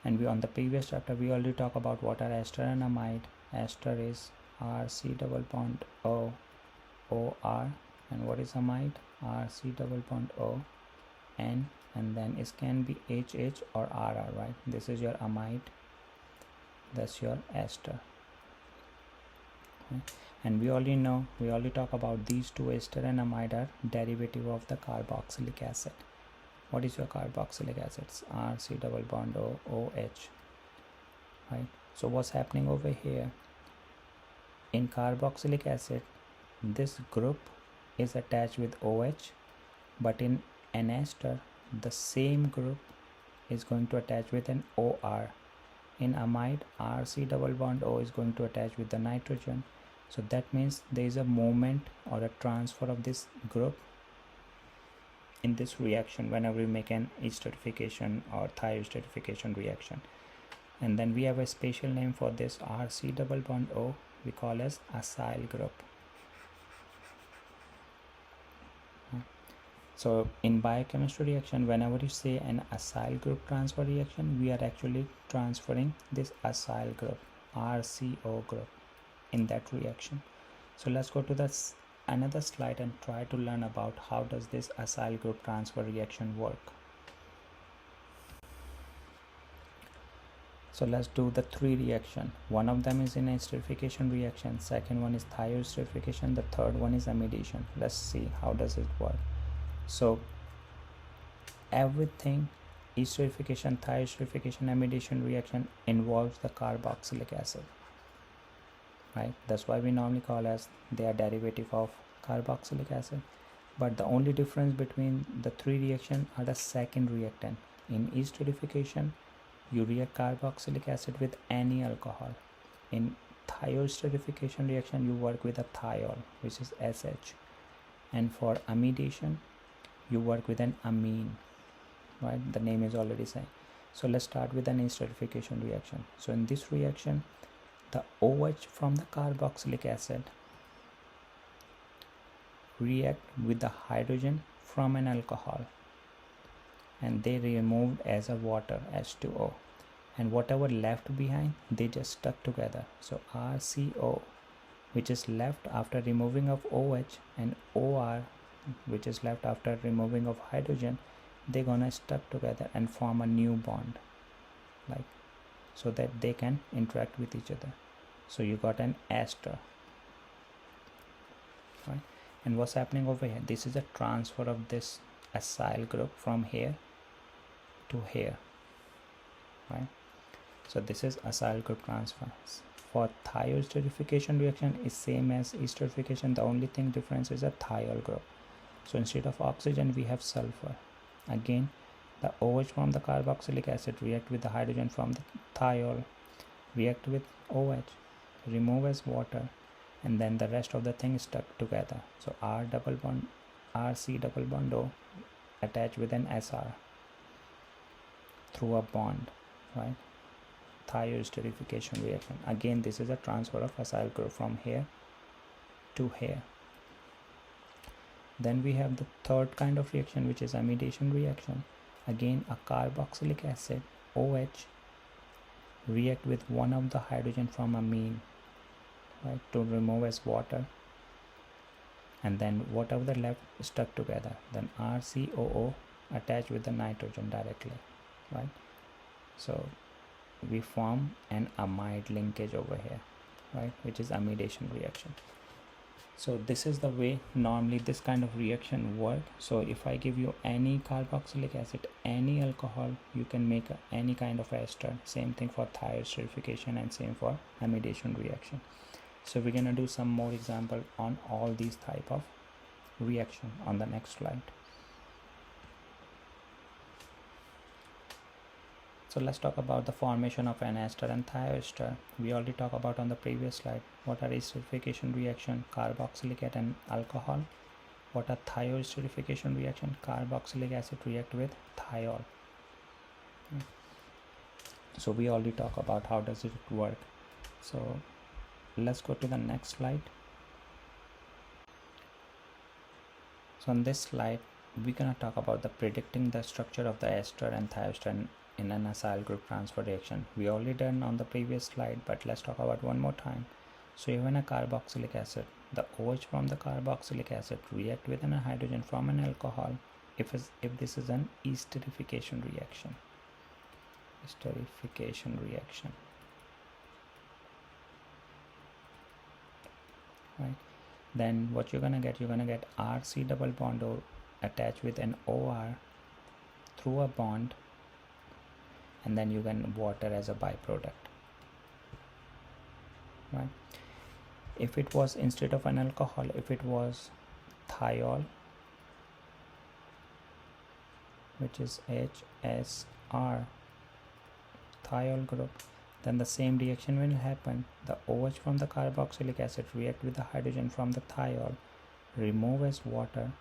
And we on the previous chapter we already talked about what are ester and amide. Ester is RC double bond O, OR, and what is amide? RC double bond O, N, and then it can be HH or RR, right? This is your amide, that's your ester. Okay. And we already talk about these two, ester and amide are derivative of the carboxylic acid. What is your carboxylic acid? RC double bond O, OH, right? So what's happening over here? In carboxylic acid, this group is attached with OH, but in an ester, the same group is going to attach with an OR. In amide, RC double bond O is going to attach with the nitrogen. So that means there is a movement or a transfer of this group in this reaction whenever we make an esterification or thioesterification reaction. And then we have a special name for this RC double bond O, we call as acyl group. So in biochemistry reaction, whenever you say an acyl group transfer reaction, we are actually transferring this acyl group, RCO group, in that reaction. So let's go to another slide and try to learn about how does this acyl group transfer reaction work. So let's do the three reaction. One of them is in esterification reaction, second one is thioesterification, the third one is amidation. Let's see how does it work. So everything, esterification, thioesterification, amidation reaction involves the carboxylic acid, right? That's why we normally call as they are derivative of carboxylic acid. But the only difference between the three reactions are the second reactant. In esterification, you react carboxylic acid with any alcohol. In thioesterification reaction, you work with a thiol, which is SH. And for amidation, you work with an amine, right? The name is already saying. So let's start with an esterification reaction. So in this reaction, the OH from the carboxylic acid react with the hydrogen from an alcohol, and they removed as a water, H2O, and whatever left behind, they just stuck together. So RCO, which is left after removing of OH, and OR, which is left after removing of hydrogen, they're gonna stuck together and form a new bond, like, so that they can interact with each other. So you got an ester, right? And what's happening over here? This is a transfer of this acyl group from here to here, right? So this is acyl group transfer. For thioesterification reaction is same as esterification. The only thing difference is a thiol group. So instead of oxygen, we have sulfur. Again, the OH from the carboxylic acid react with the hydrogen from the thiol, react with OH, remove as water, and then the rest of the thing is stuck together. So RC double bond O attach with an SR through a bond, right? Thioesterification reaction. Again, this is a transfer of acyl group from here to here. Then we have the third kind of reaction, which is amidation reaction. Again, a carboxylic acid, OH, react with one of the hydrogen from amine, right, to remove as water, and then whatever the left stuck together. Then RCOO attach with the nitrogen directly, right? So we form an amide linkage over here, right, which is amidation reaction. So this is the way normally this kind of reaction work. So if I give you any carboxylic acid, any alcohol, you can make any kind of ester. Same thing for thioesterification and same for amidation reaction. So we're gonna do some more example on all these type of reaction on the next slide. So let's talk about the formation of an ester and thioester. We already talked about on the previous slide. What are esterification reaction? Carboxylic acid and alcohol. What are thioesterification reaction? Carboxylic acid react with thiol. So we already talked about how does it work. So let's go to the next slide. So on this slide, we're gonna talk about the predicting the structure of the ester and thioester in an acyl group transfer reaction. We already done on the previous slide, but let's talk about one more time. So even a carboxylic acid, the OH from the carboxylic acid react with a hydrogen from an alcohol if this is an esterification reaction. Esterification reaction, right? Then what you're gonna get RC double bond O attached with an OR through a bond, and then you can water as a byproduct. right? If it was, instead of an alcohol, if it was thiol, which is HSR, thiol group, then the same reaction will happen. The OH from the carboxylic acid react with the hydrogen from the thiol, remove as water,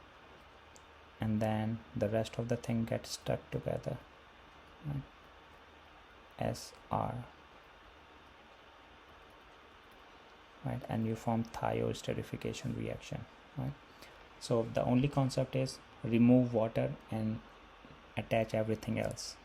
and then the rest of the thing gets stuck together, right? SR, right? And you form thioesterification reaction, right? So the only concept is remove water and attach everything else.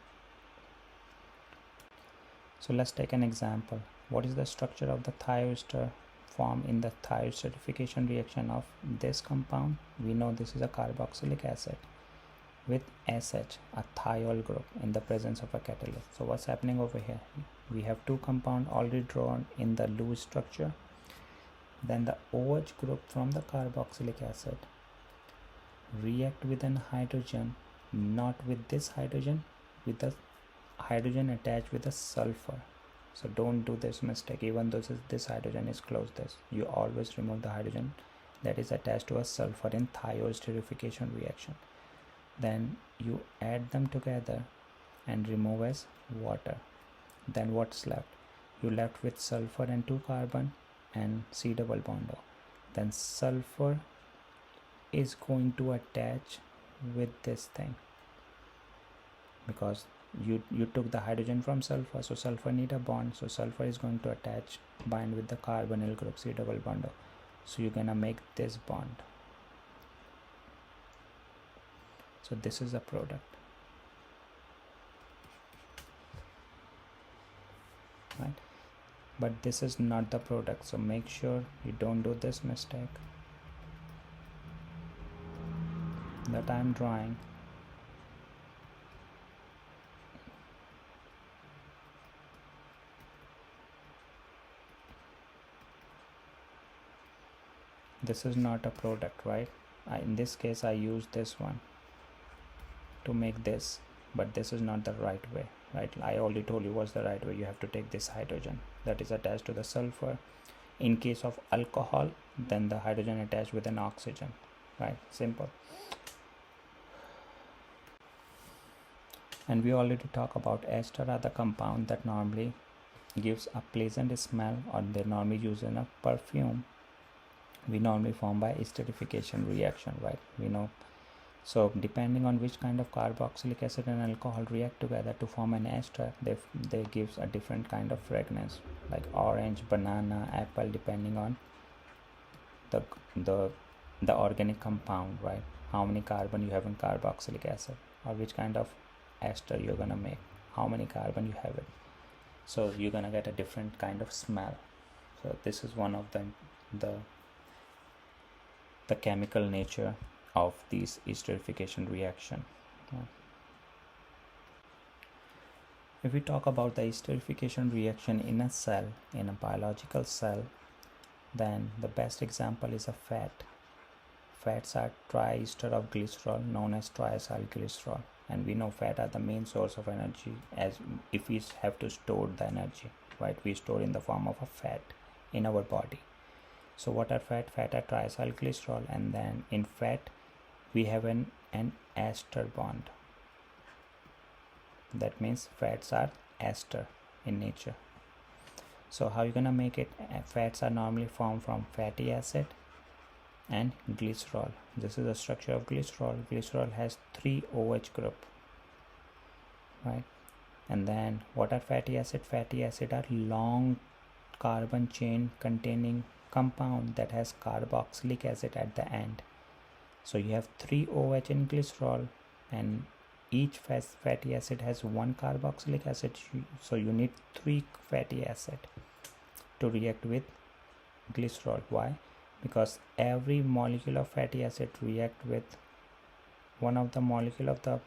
So let's take an example. What is the structure of the thioester formed in the thioesterification reaction of this compound? We know this is a carboxylic acid with SH, a thiol group, in the presence of a catalyst. So what's happening over here? We have two compounds already drawn in the loose structure. Then the OH group from the carboxylic acid react with an hydrogen, not with this hydrogen, with the hydrogen attached with a sulfur. So don't do this mistake. Even though this hydrogen is close, you always remove the hydrogen that is attached to a sulfur in thioesterification reaction. Then you add them together and remove as water. Then what's left? You left with sulfur and 2 carbon and C double bond O. Then sulfur is going to attach with this thing, because you took the hydrogen from sulfur, so sulfur need a bond, so sulfur is going to bind with the carbonyl group C double bond O. So you're gonna make this bond. So this is a product, right? But this is not the product, so make sure you don't do this mistake that I'm drawing. This is not a product, right? In this case I use this one to make this, but this is not the right way, right? I already told you what's the right way. You have to take this hydrogen that is attached to the sulfur. In case of alcohol, then the hydrogen attached with an oxygen, right? Simple. And we already talked about ester are the compound that normally gives a pleasant smell, or they normally use in a perfume. We normally form by esterification reaction, right? We know. So depending on which kind of carboxylic acid and alcohol react together to form an ester, they gives a different kind of fragrance, like orange, banana, apple, depending on the organic compound, right? How many carbon you have in carboxylic acid, or which kind of ester you're gonna make, how many carbon you have it. So you're gonna get a different kind of smell. So this is one of the chemical nature of these esterification reaction. If we talk about the esterification reaction in a cell, in a biological cell, then the best example is a fat. Fats are triester of glycerol, known as triacylglycerol, and we know fat are the main source of energy, as if we have to store the energy, right? We store in the form of a fat in our body. So what are fat? Fat are triacylglycerol, and then in fat we have an ester bond. That means fats are ester in nature. So how you gonna make it? Fats are normally formed from fatty acid and glycerol. This is the structure of glycerol. Glycerol has 3 OH group, right? And then what are fatty acid? Fatty acid are long carbon chain containing compound that has carboxylic acid at the end. So you have 3 OH in glycerol, and each fatty acid has 1 carboxylic acid, so you need 3 fatty acid to react with glycerol. Why? Because every molecule of fatty acid react with one of the molecule of the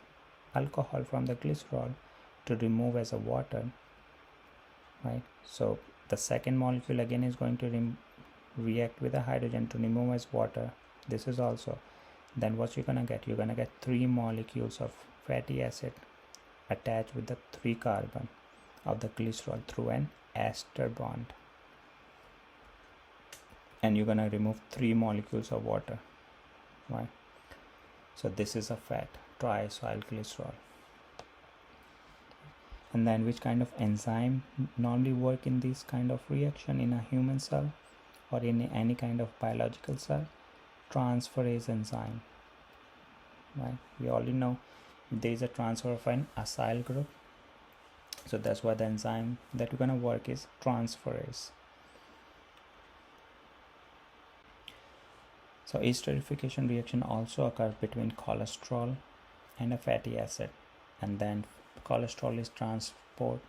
alcohol from the glycerol to remove as a water, right? So the second molecule again is going to react with a hydrogen to remove as water. This is also. Then what you're gonna get? You're gonna get 3 molecules of fatty acid attached with the 3 carbon of the glycerol through an ester bond. and you're gonna remove 3 molecules of water, right? So this is a fat, triacylglycerol. And then which kind of enzyme normally work in this kind of reaction in a human cell or in any kind of biological cell? Transferase enzyme, right? We already know there is a transfer of an acyl group, so that's why the enzyme that we're gonna work is transferase. So esterification reaction also occurs between cholesterol and a fatty acid, and then cholesterol is transported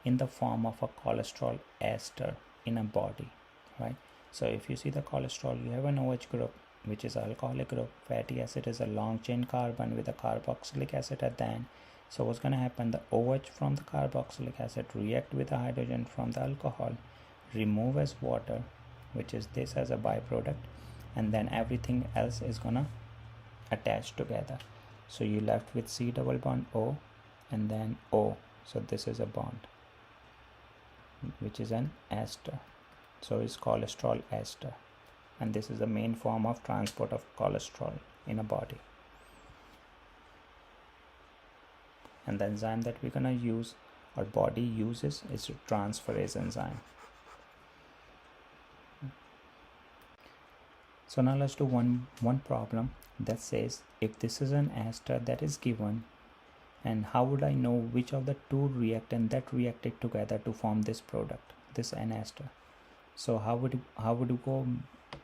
in the form of a cholesterol ester in a body, right? So if you see the cholesterol, you have an OH group, which is alcoholic group. Fatty acid is a long chain carbon with a carboxylic acid at the end. So what's going to happen, the OH from the carboxylic acid react with the hydrogen from the alcohol, remove as water, which is this as a byproduct, and then everything else is gonna attach together. So you left with C double bond O and then O. So this is a bond, which is an ester. So it's cholesterol ester, and this is the main form of transport of cholesterol in a body. And the enzyme that we're gonna use, our body uses, is transferase enzyme. So now let's do one problem that says, if this is an ester that is given, and how would I know which of the two reactant that reacted together to form this product, this N ester? So how would you go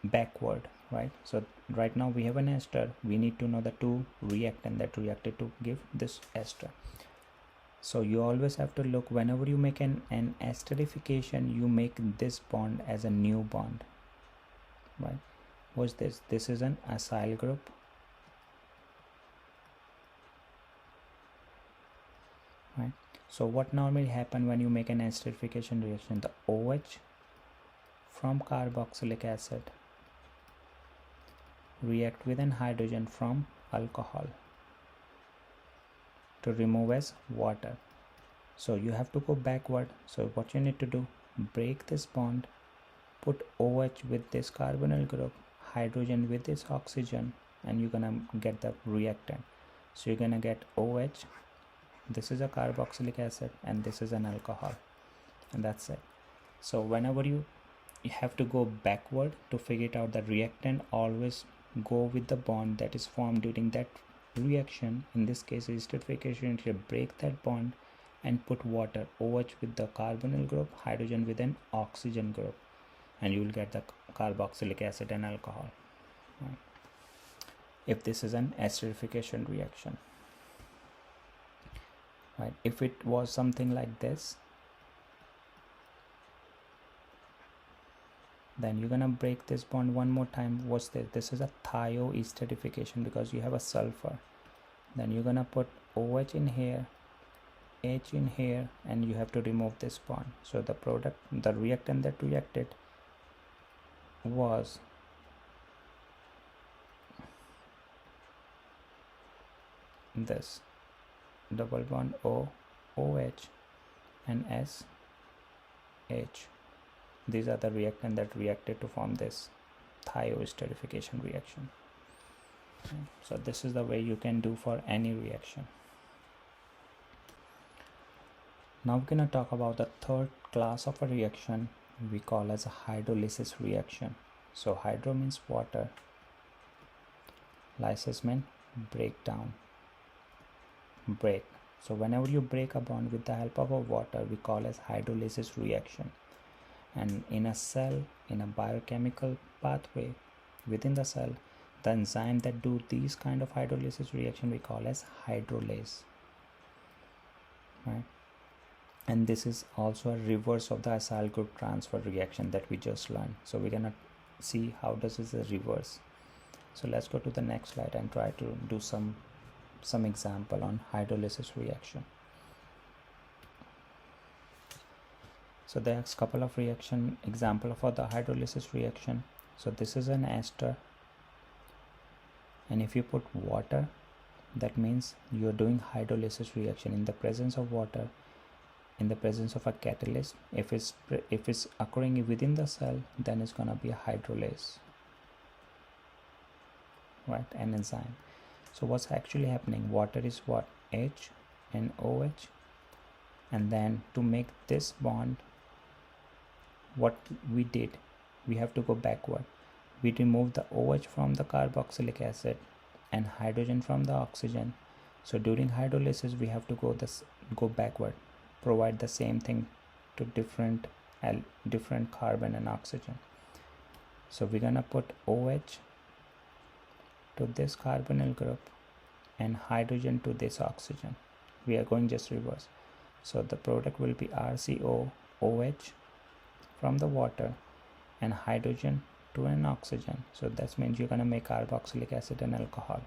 backward, right? So right now we have an ester, we need to know the two reactant that reacted to give this ester. So you always have to look, whenever you make an esterification, you make this bond as a new bond, right? What's this? This is an acyl group, right? So what normally happen when you make an esterification reaction, the OH from carboxylic acid react with an hydrogen from alcohol to remove as water. So you have to go backward. So what you need to do, break this bond, put OH with this carbonyl group, hydrogen with this oxygen, and you're gonna get the reactant. So you're gonna get OH, this is a carboxylic acid, and this is an alcohol, and that's it. So whenever you have to go backward to figure it out, the reactant, always go with the bond that is formed during that reaction. In this case, esterification, you break that bond and put water, OH with the carbonyl group, hydrogen with an oxygen group, and you will get the carboxylic acid and alcohol, right? If this is an esterification reaction, right? If it was something like this, then you're gonna break this bond one more time. What's this? This is a thioesterification because you have a sulfur. Then you're gonna put OH in here, H in here, and you have to remove this bond. So the product, the reactant that reacted was this double bond O, OH, and S, H. These are the reactant that reacted to form this thioesterification reaction. So this is the way you can do for any reaction. Now we're going to talk about the third class of a reaction we call as a hydrolysis reaction. So hydro means water, lysis means breakdown, break. So whenever you break a bond with the help of a water, we call as hydrolysis reaction. And in a cell, in a biochemical pathway within the cell, the enzyme that do these kind of hydrolysis reaction we call as hydrolase, right? And this is also a reverse of the acyl group transfer reaction that we just learned. So we're gonna see how does this reverse. So let's go to the next slide and try to do some example on hydrolysis reaction. So there's a couple of reaction example for the hydrolysis reaction. So this is an ester, and if you put water, that means you're doing hydrolysis reaction. In the presence of water, in the presence of a catalyst. If it's occurring within the cell, then it's gonna be a hydrolase, right? An enzyme. So what's actually happening? Water is what? H and OH, and then to make this bond, what we did, we have to go backward. We remove the OH from the carboxylic acid and hydrogen from the oxygen. So during hydrolysis we have to go backward, provide the same thing to different carbon and oxygen. So we're gonna put OH to this carbonyl group and hydrogen to this oxygen. We are going just reverse. So the product will be RCOOH from the water and hydrogen to an oxygen. So that means you're gonna make carboxylic acid and alcohol.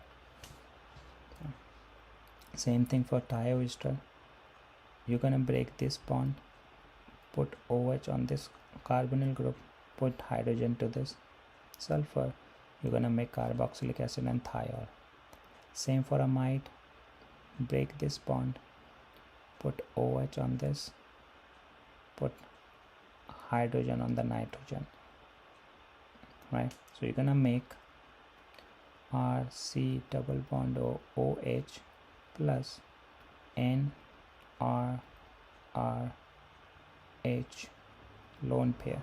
Same thing for thioester. You're gonna break this bond, put OH on this carbonyl group, put hydrogen to this sulfur. You're gonna make carboxylic acid and thiol. Same for amide. Break this bond, put OH on this, put hydrogen on the nitrogen, right? So you're gonna make RC double bond OH plus NRRH lone pair.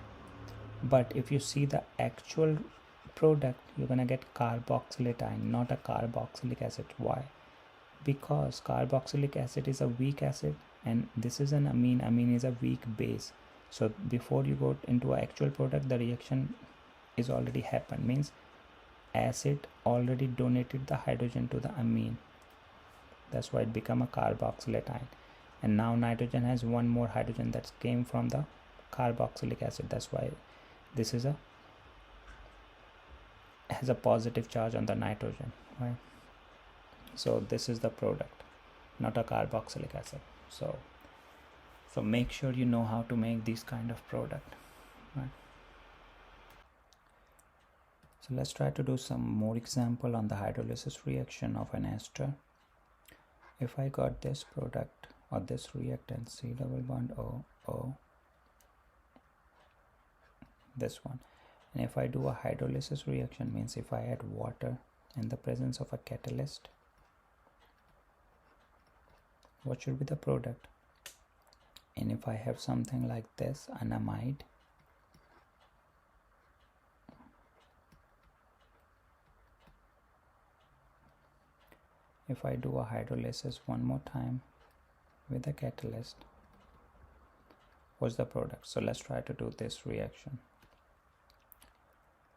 But if you see the actual product, you're gonna get carboxylatine, not a carboxylic acid. Why? Because carboxylic acid is a weak acid and this is an amine. Amine is a weak base. So before you go into an actual product, the reaction is already happened. Means acid already donated the hydrogen to the amine. That's why it become a carboxylatine. And now nitrogen has one more hydrogen that came from the carboxylic acid. That's why this is has a positive charge on the nitrogen, right? So this is the product, not a carboxylic acid. So make sure you know how to make this kind of product, right? So let's try to do some more example on the hydrolysis reaction of an ester. If I got this product or this reactant, C double bond O, this one, and if I do a hydrolysis reaction, means if I add water in the presence of a catalyst, what should be the product? And if I have something like this, an amide, if I do a hydrolysis one more time with a catalyst, what's the product? So let's try to do this reaction.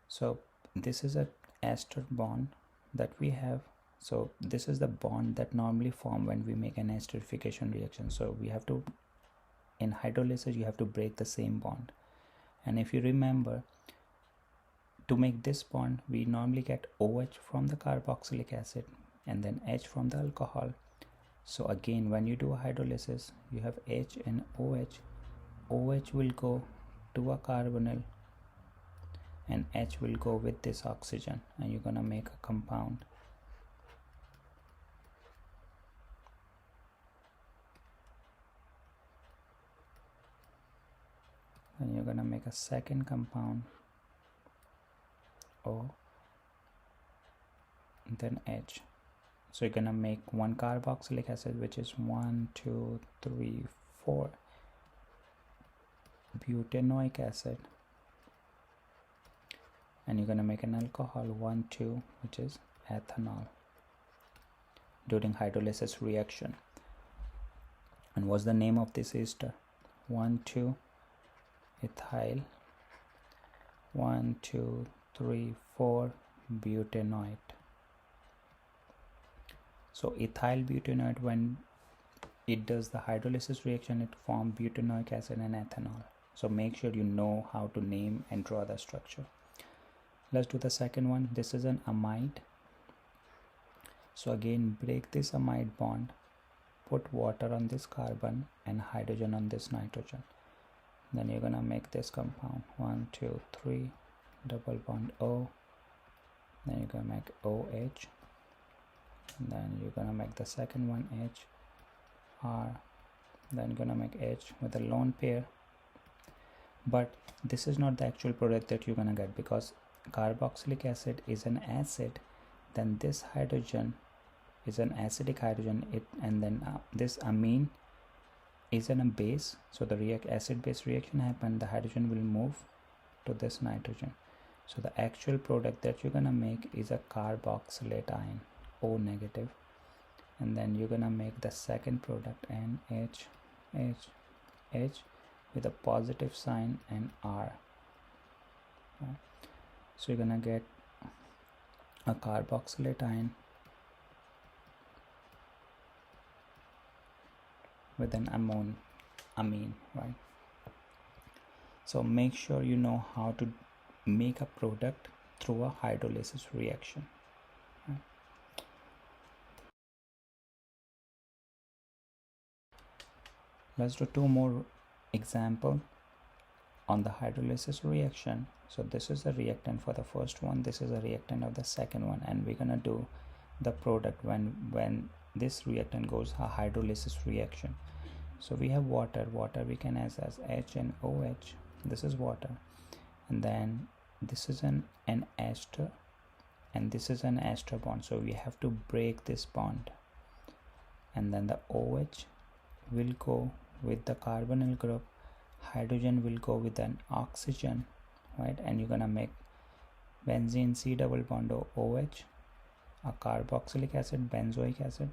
So this is a ester bond that we have. So this is the bond that normally form when we make an esterification reaction. So we have to, in hydrolysis, you have to break the same bond. And if you remember, to make this bond, we normally get OH from the carboxylic acid and then H from the alcohol. So again, when you do a hydrolysis, you have H and OH. OH will go to a carbonyl and H will go with this oxygen, and you're gonna make a compound. And you're gonna make a second compound, O, then H. So you're gonna make one carboxylic acid, which is 1, 2, 3, 4 butanoic acid, and you're gonna make an alcohol 1, 2, which is ethanol during hydrolysis reaction. And what's the name of this ester? 1, 2 ethyl, 1, 2, 3, 4 butanoate. So ethyl butanoate, when it does the hydrolysis reaction, it forms butanoic acid and ethanol. So make sure you know how to name and draw the structure. Let's do the second one. This is an amide. So again, break this amide bond, put water on this carbon and hydrogen on this nitrogen. Then you're gonna make this compound 1, 2, 3 double bond O. Then you're gonna make OH. And then you're gonna make the second one H, R, then you're gonna make H with a lone pair. But this is not the actual product that you're gonna get, because carboxylic acid is an acid, then this hydrogen is an acidic hydrogen, and then this amine is in a base, so the acid base reaction happen, the hydrogen will move to this nitrogen. So the actual product that you're gonna make is a carboxylate ion, O negative, and then you're gonna make the second product NH, H with a positive sign and R. Right. So you're gonna get a carboxylate ion with an amine, right? So make sure you know how to make a product through a hydrolysis reaction. Right? Let's do two more example on the hydrolysis reaction. So this is a reactant for the first one, this is a reactant of the second one, and we're gonna do the product when this reactant goes a hydrolysis reaction. So we have water we can as H and OH. This is water, and then this is an ester, and this is an ester bond, so we have to break this bond, and then the OH will go with the carbonyl group, hydrogen will go with an oxygen, right? And you're gonna make benzene C double bond OH, a carboxylic acid, benzoic acid,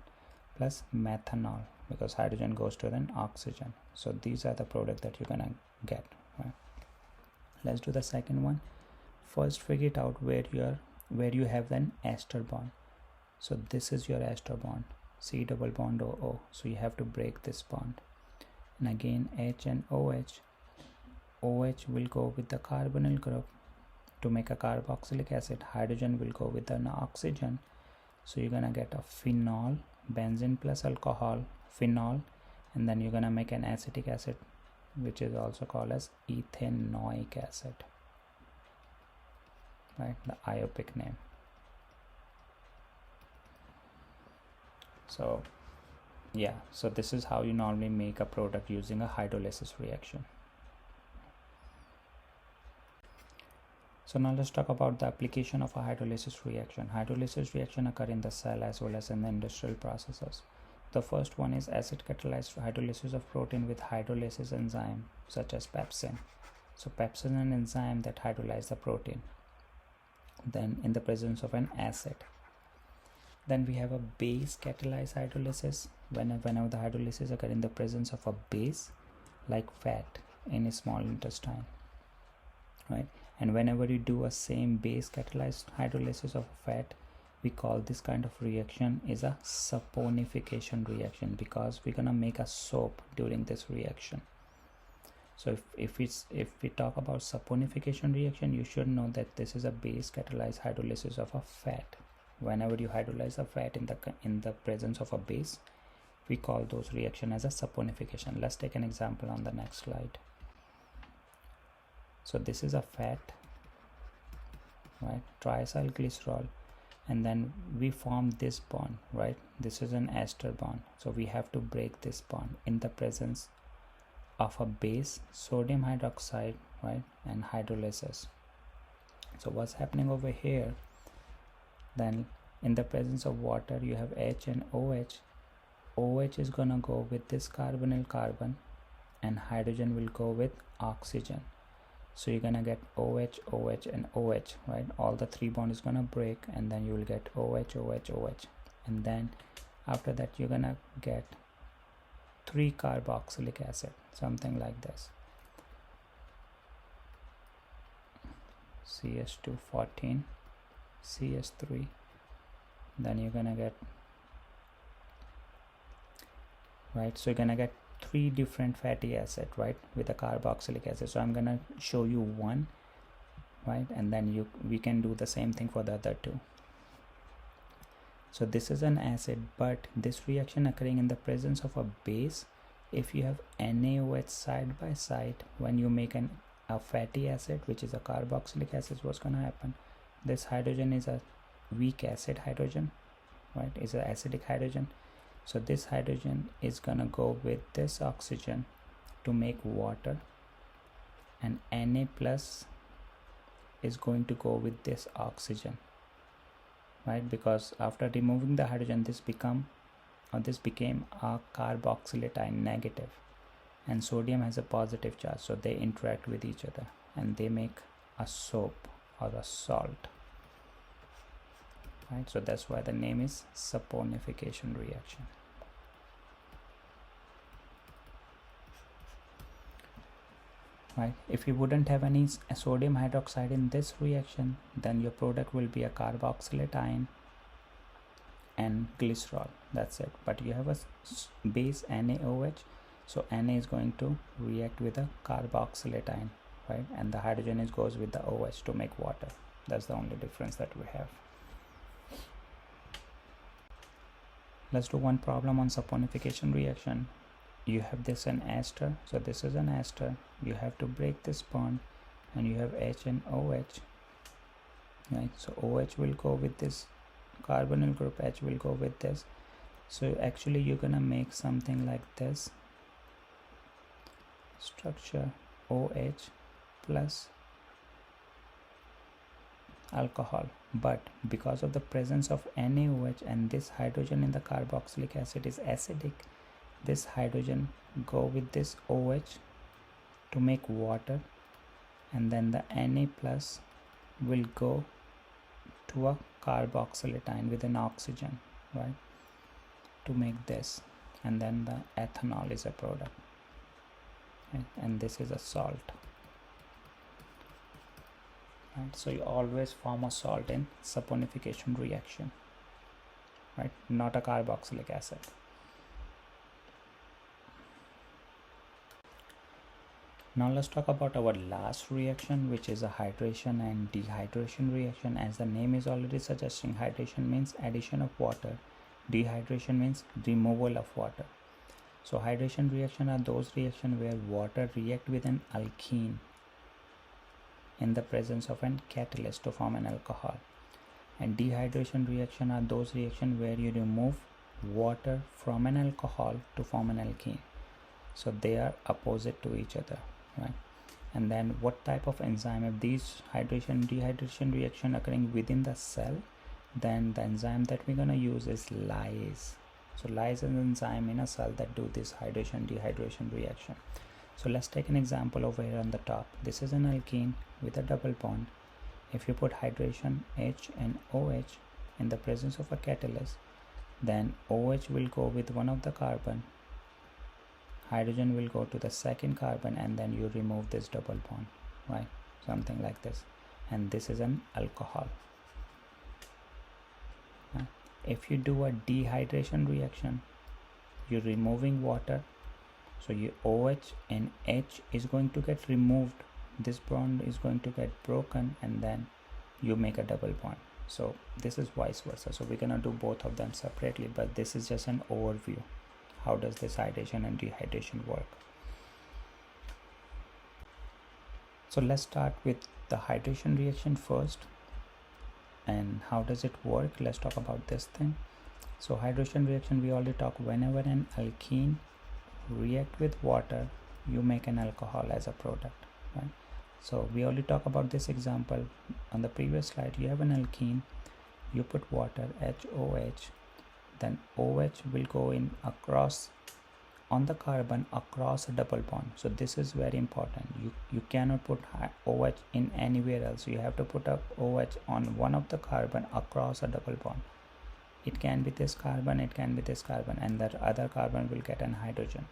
plus methanol, because hydrogen goes to an oxygen. So these are the product that you're gonna get, right? Let's do the second one. First figure it out where you have an ester bond. So this is your ester bond, C double bond O. So you have to break this bond, and again H and OH will go with the carbonyl group to make a carboxylic acid, hydrogen will go with an oxygen. So you're gonna get a phenol, benzene plus alcohol, phenol, and then you're gonna make an acetic acid, which is also called as ethanoic acid, right? The IOPIC name. So yeah, so this is how you normally make a product using a hydrolysis reaction. So now let's talk about the application of a hydrolysis reaction. Hydrolysis reaction occur in the cell as well as in the industrial processes. The first one is acid catalyzed hydrolysis of protein with hydrolysis enzyme such as pepsin. So pepsin is an enzyme that hydrolyzes the protein, then in the presence of an acid. Then we have a base catalyzed hydrolysis, whenever the hydrolysis occur in the presence of a base like fat in a small intestine, right? And whenever you do a same base catalyzed hydrolysis of a fat, we call this kind of reaction is a saponification reaction, because we're gonna make a soap during this reaction. So if we talk about saponification reaction, you should know that this is a base catalyzed hydrolysis of a fat. Whenever you hydrolyze a fat in the presence of a base, we call those reaction as a saponification. Let's take an example on the next slide. So this is a fat, right, triacylglycerol, and then we form this bond, right? This is an ester bond, so we have to break this bond in the presence of a base, sodium hydroxide, right, and hydrolysis. So what's happening over here, then in the presence of water you have H and OH is gonna go with this carbonyl carbon, and hydrogen will go with oxygen. So you're gonna get OH, and OH, right? All the three bonds is gonna break, and then you will get OH, and then after that you're gonna get 3 carboxylic acid, something like this, CS214, CS3, then you're gonna get, right, so you're gonna get 3 different fatty acid, right, with a carboxylic acid. So I'm gonna show you one, right, and then we can do the same thing for the other 2. So this is an acid, but this reaction occurring in the presence of a base. If you have NaOH side by side, when you make a fatty acid, which is a carboxylic acid, what's gonna happen? This hydrogen is a weak acid hydrogen, right, is an acidic hydrogen, So this hydrogen is gonna go with this oxygen to make water, and Na plus is going to go with this oxygen, right? Because after removing the hydrogen, this became a carboxylate ion negative, and sodium has a positive charge, so they interact with each other and they make a soap or a salt, right? So that's why the name is saponification reaction. Right? If you wouldn't have any sodium hydroxide in this reaction, then your product will be a carboxylate ion and glycerol. That's it. But you have a base NaOH, so Na is going to react with a carboxylate ion, right? And the hydrogen goes with the OH to make water. That's the only difference that we have. Let's do one problem on saponification reaction. You have this an ester, so this is an ester. You have to break this bond, and you have H and OH, right? So OH will go with this carbonyl group, H will go with this. So actually you're gonna make something like this structure, OH plus alcohol, but because of the presence of NaOH and this hydrogen in the carboxylic acid is acidic, this hydrogen go with this OH to make water, and then the Na plus will go to a carboxylate ion with an oxygen, right, to make this, and then the ethanol is a product, right? And this is a salt, right? So you always form a salt in saponification reaction, right? Not a carboxylic acid. Now let's talk about our last reaction, which is a hydration and dehydration reaction. As the name is already suggesting, hydration means addition of water, dehydration means removal of water. So hydration reaction are those reactions where water react with an alkene in the presence of an catalyst to form an alcohol. And dehydration reaction are those reactions where you remove water from an alcohol to form an alkene. So they are opposite to each other, right? And then what type of enzyme? If these hydration dehydration reaction occurring within the cell, then the enzyme that we're gonna use is lyase. So lyase is an enzyme in a cell that do this hydration dehydration reaction. So let's take an example over here on the top. This is an alkene with a double bond. If you put hydration H and OH in the presence of a catalyst, then OH will go with one of the carbon, hydrogen will go to the second carbon, and then you remove this double bond, right? Something like this, and this is an alcohol. If you do a dehydration reaction, you're removing water, so your OH and H is going to get removed, this bond is going to get broken, and then you make a double bond. So this is vice versa. So we're gonna do both of them separately, but this is just an overview. How does this hydration and dehydration work? So let's start with the hydration reaction first. And how does it work? Let's talk about this thing. So hydration reaction, we already talked, whenever an alkene react with water, you make an alcohol as a product, right? So we already talked about this example on the previous slide. You have an alkene, you put water, HOH, then OH will go in across on the carbon across a double bond. So this is very important. You cannot put OH in anywhere else. You have to put a OH on one of the carbon across a double bond. It can be this carbon, it can be this carbon, and that other carbon will get an hydrogen.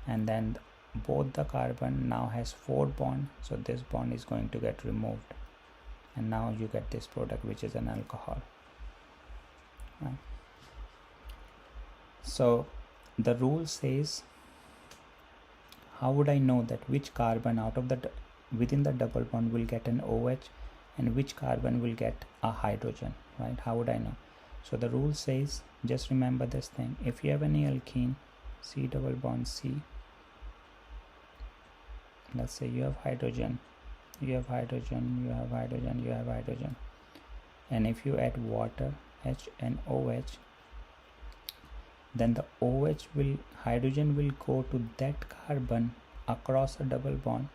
And then both the carbon now has 4 bonds, so this bond is going to get removed, and now you get this product, which is an alcohol, right? So the rule says, how would I know that which carbon out of the within the double bond will get an OH and which carbon will get a hydrogen, right? How would I know? So the rule says, just remember this thing. If you have any alkene, C double bond C, let's say you have hydrogen, you have hydrogen, you have hydrogen, you have hydrogen, and if you add water, H and OH, then the hydrogen will go to that carbon across a double bond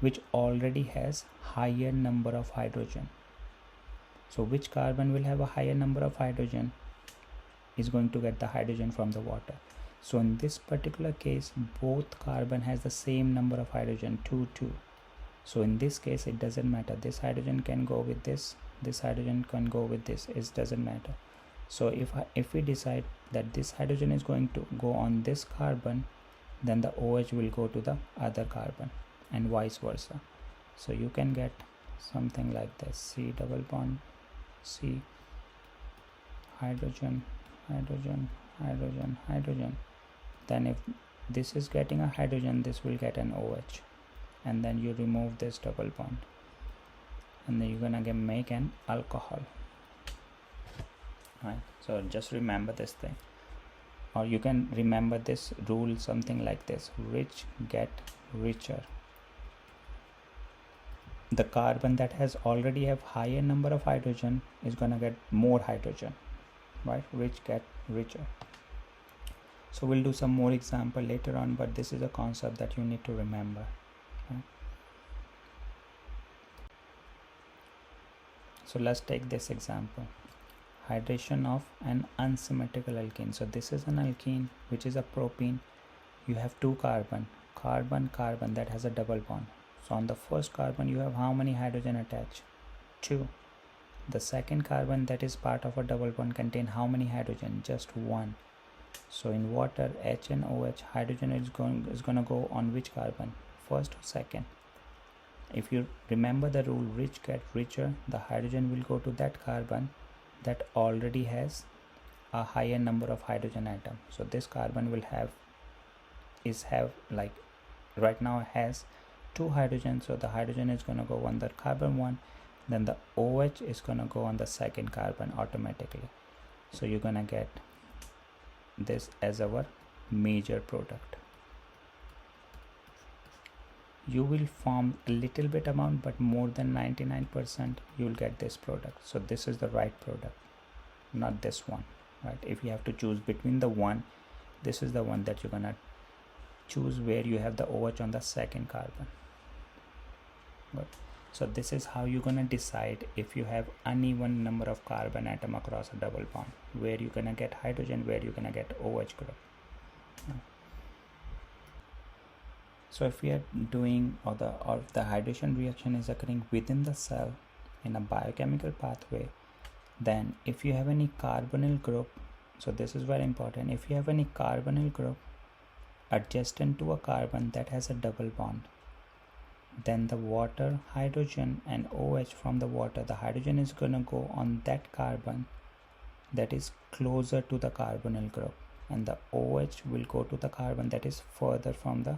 which already has higher number of hydrogen. So which carbon will have a higher number of hydrogen is going to get the hydrogen from the water. So in this particular case, both carbon has the same number of hydrogen, 2 2. So in this case, it doesn't matter. This hydrogen can go with this hydrogen can go with this. It doesn't matter. So if we decide that this hydrogen is going to go on this carbon, then the OH will go to the other carbon and vice versa. So you can get something like this: C double bond C, hydrogen, hydrogen, hydrogen, hydrogen. Then if this is getting a hydrogen, this will get an OH, and then you remove this double bond, and then you're gonna make an alcohol. Right, so just remember this thing, or you can remember this rule something like this: rich get richer. The carbon that has already have higher number of hydrogen is gonna get more hydrogen, right? Rich get richer. So we'll do some more example later on, but this is a concept that you need to remember. Right? So let's take this example: hydration of an unsymmetrical alkene. So this is an alkene which is a propene. You have two carbon that has a double bond. So on the first carbon you have how many hydrogen attached? 2. The second carbon that is part of a double bond contain how many hydrogen? Just 1. So in water, H and OH, hydrogen is going to go on which carbon? First or second? If you remember the rule, rich get richer, the hydrogen will go to that carbon that already has a higher number of hydrogen atom. So this carbon will have like right now has 2 hydrogen, so the hydrogen is going to go on the carbon 1, then the OH is going to go on the second carbon automatically. So you're going to get this as our major product. You will form a little bit amount, but more than 99% you will get this product. So this is the right product, not this one, right? If you have to choose between the one, this is the one that you're gonna choose, where you have the OH on the second carbon. Good. So this is how you're gonna decide if you have uneven number of carbon atom across a double bond, where you're gonna get hydrogen, where you're gonna get OH group. So if we are doing or the hydration reaction is occurring within the cell in a biochemical pathway, then if you have any carbonyl group, so this is very important, if you have any carbonyl group adjacent to a carbon that has a double bond, then the water, hydrogen and OH from the water, the hydrogen is going to go on that carbon that is closer to the carbonyl group, and the OH will go to the carbon that is further from the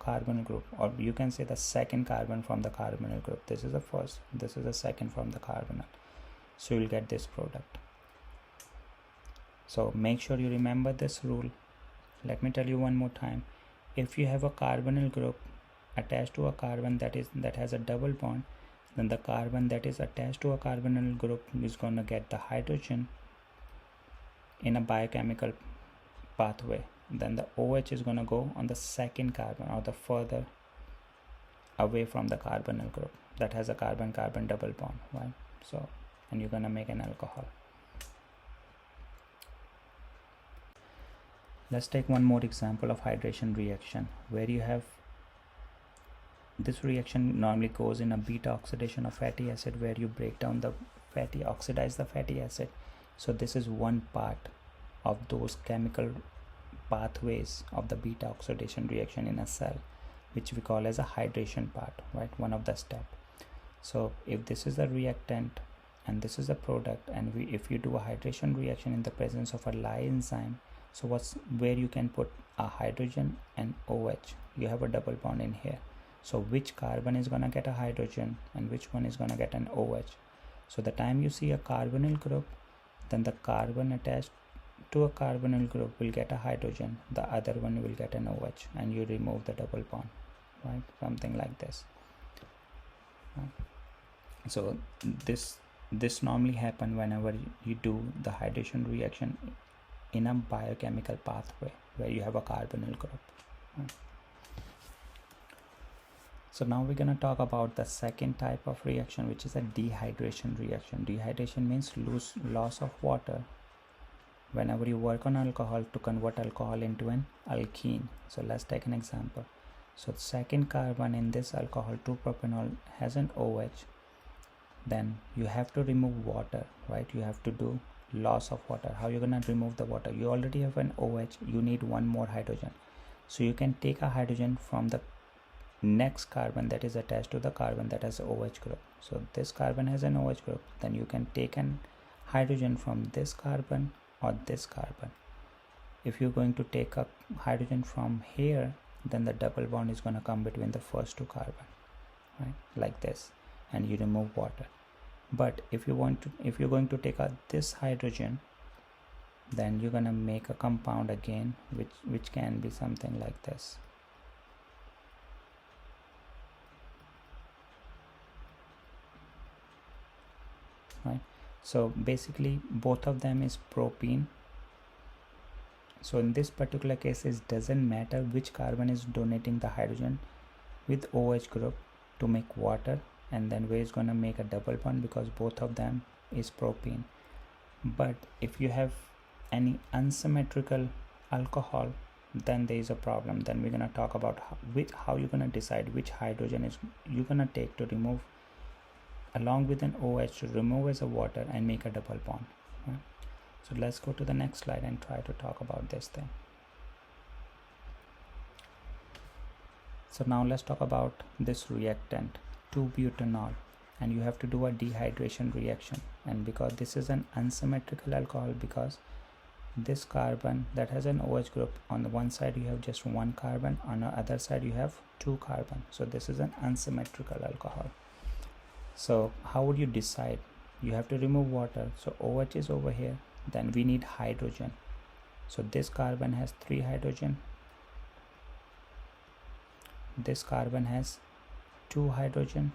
carbonyl group, or you can say the second carbon from the carbonyl group. This is the first, this is the second from the carbonyl. So you'll get this product. So make sure you remember this rule. Let me tell you one more time. If you have a carbonyl group attached to a carbon that has a double bond, then the carbon that is attached to a carbonyl group is going to get the hydrogen in a biochemical pathway. Then the OH is going to go on the second carbon, or the further away from the carbonyl group that has a carbon-carbon double bond, right? So, and you're going to make an alcohol. Let's take one more example of hydration reaction, where you have this reaction normally goes in a beta oxidation of fatty acid, where you break down the oxidize the fatty acid. So this is one part of those chemical pathways of the beta oxidation reaction in a cell, which we call as a hydration part, right? One of the step. So if this is the reactant and this is the product, and if you do a hydration reaction in the presence of a Lye enzyme, so where you can put a hydrogen and OH, you have a double bond in here. So which carbon is going to get a hydrogen and which one is going to get an OH? So the time you see a carbonyl group, then the carbon attached to a carbonyl group will get a hydrogen, the other one will get an OH, and you remove the double bond, right? Something like this. Right? So this normally happen whenever you do the hydration reaction in a biochemical pathway where you have a carbonyl group. So now we're going to talk about the second type of reaction, which is a dehydration reaction. Dehydration means loss of water whenever you work on alcohol to convert alcohol into an alkene. So let's take an example. So the second carbon in this alcohol 2-propanol has an OH. Then you have to remove water, right? You have to do loss of water. How you're going to remove the water? You already have an OH, you need one more hydrogen. So you can take a hydrogen from the next carbon that is attached to the carbon that has a OH group. So this carbon has an OH group, then you can take an hydrogen from this carbon or this carbon. If you're going to take a hydrogen from here, then the double bond is going to come between the first two carbon, right, like this, and you remove water. But if you're going to take out this hydrogen, then you're going to make a compound again, which can be something like this. Right, so basically both of them is propene. So in this particular case, it doesn't matter which carbon is donating the hydrogen with OH group to make water, and then where is going to make a double bond because both of them is propene. But if you have any unsymmetrical alcohol, then there is a problem. Then we're going to talk about how you're going to decide which hydrogen is you're going to take to remove along with an OH to remove as a water and make a double bond. Right? So let's go to the next slide and try to talk about this thing. So now let's talk about this reactant 2-butanol, and you have to do a dehydration reaction. And because this is an unsymmetrical alcohol, because this carbon that has an OH group, on the one side you have just one carbon, on the other side you have two carbon. So this is an unsymmetrical alcohol. So how would you decide? You have to remove water. So OH is over here. Then we need hydrogen. So this carbon has 3 hydrogen. This carbon has 2 hydrogen,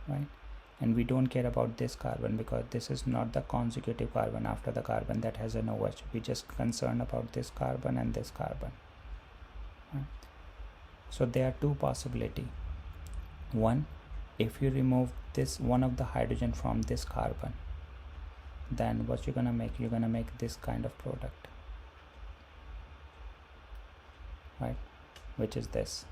right? And we don't care about this carbon because this is not the consecutive carbon after the carbon that has an OH. We just concerned about this carbon and this carbon. Right? So there are two possibilities. One, if you remove this one of the hydrogen from this carbon, then what you're gonna make? You're gonna make this kind of product, right? Which is this.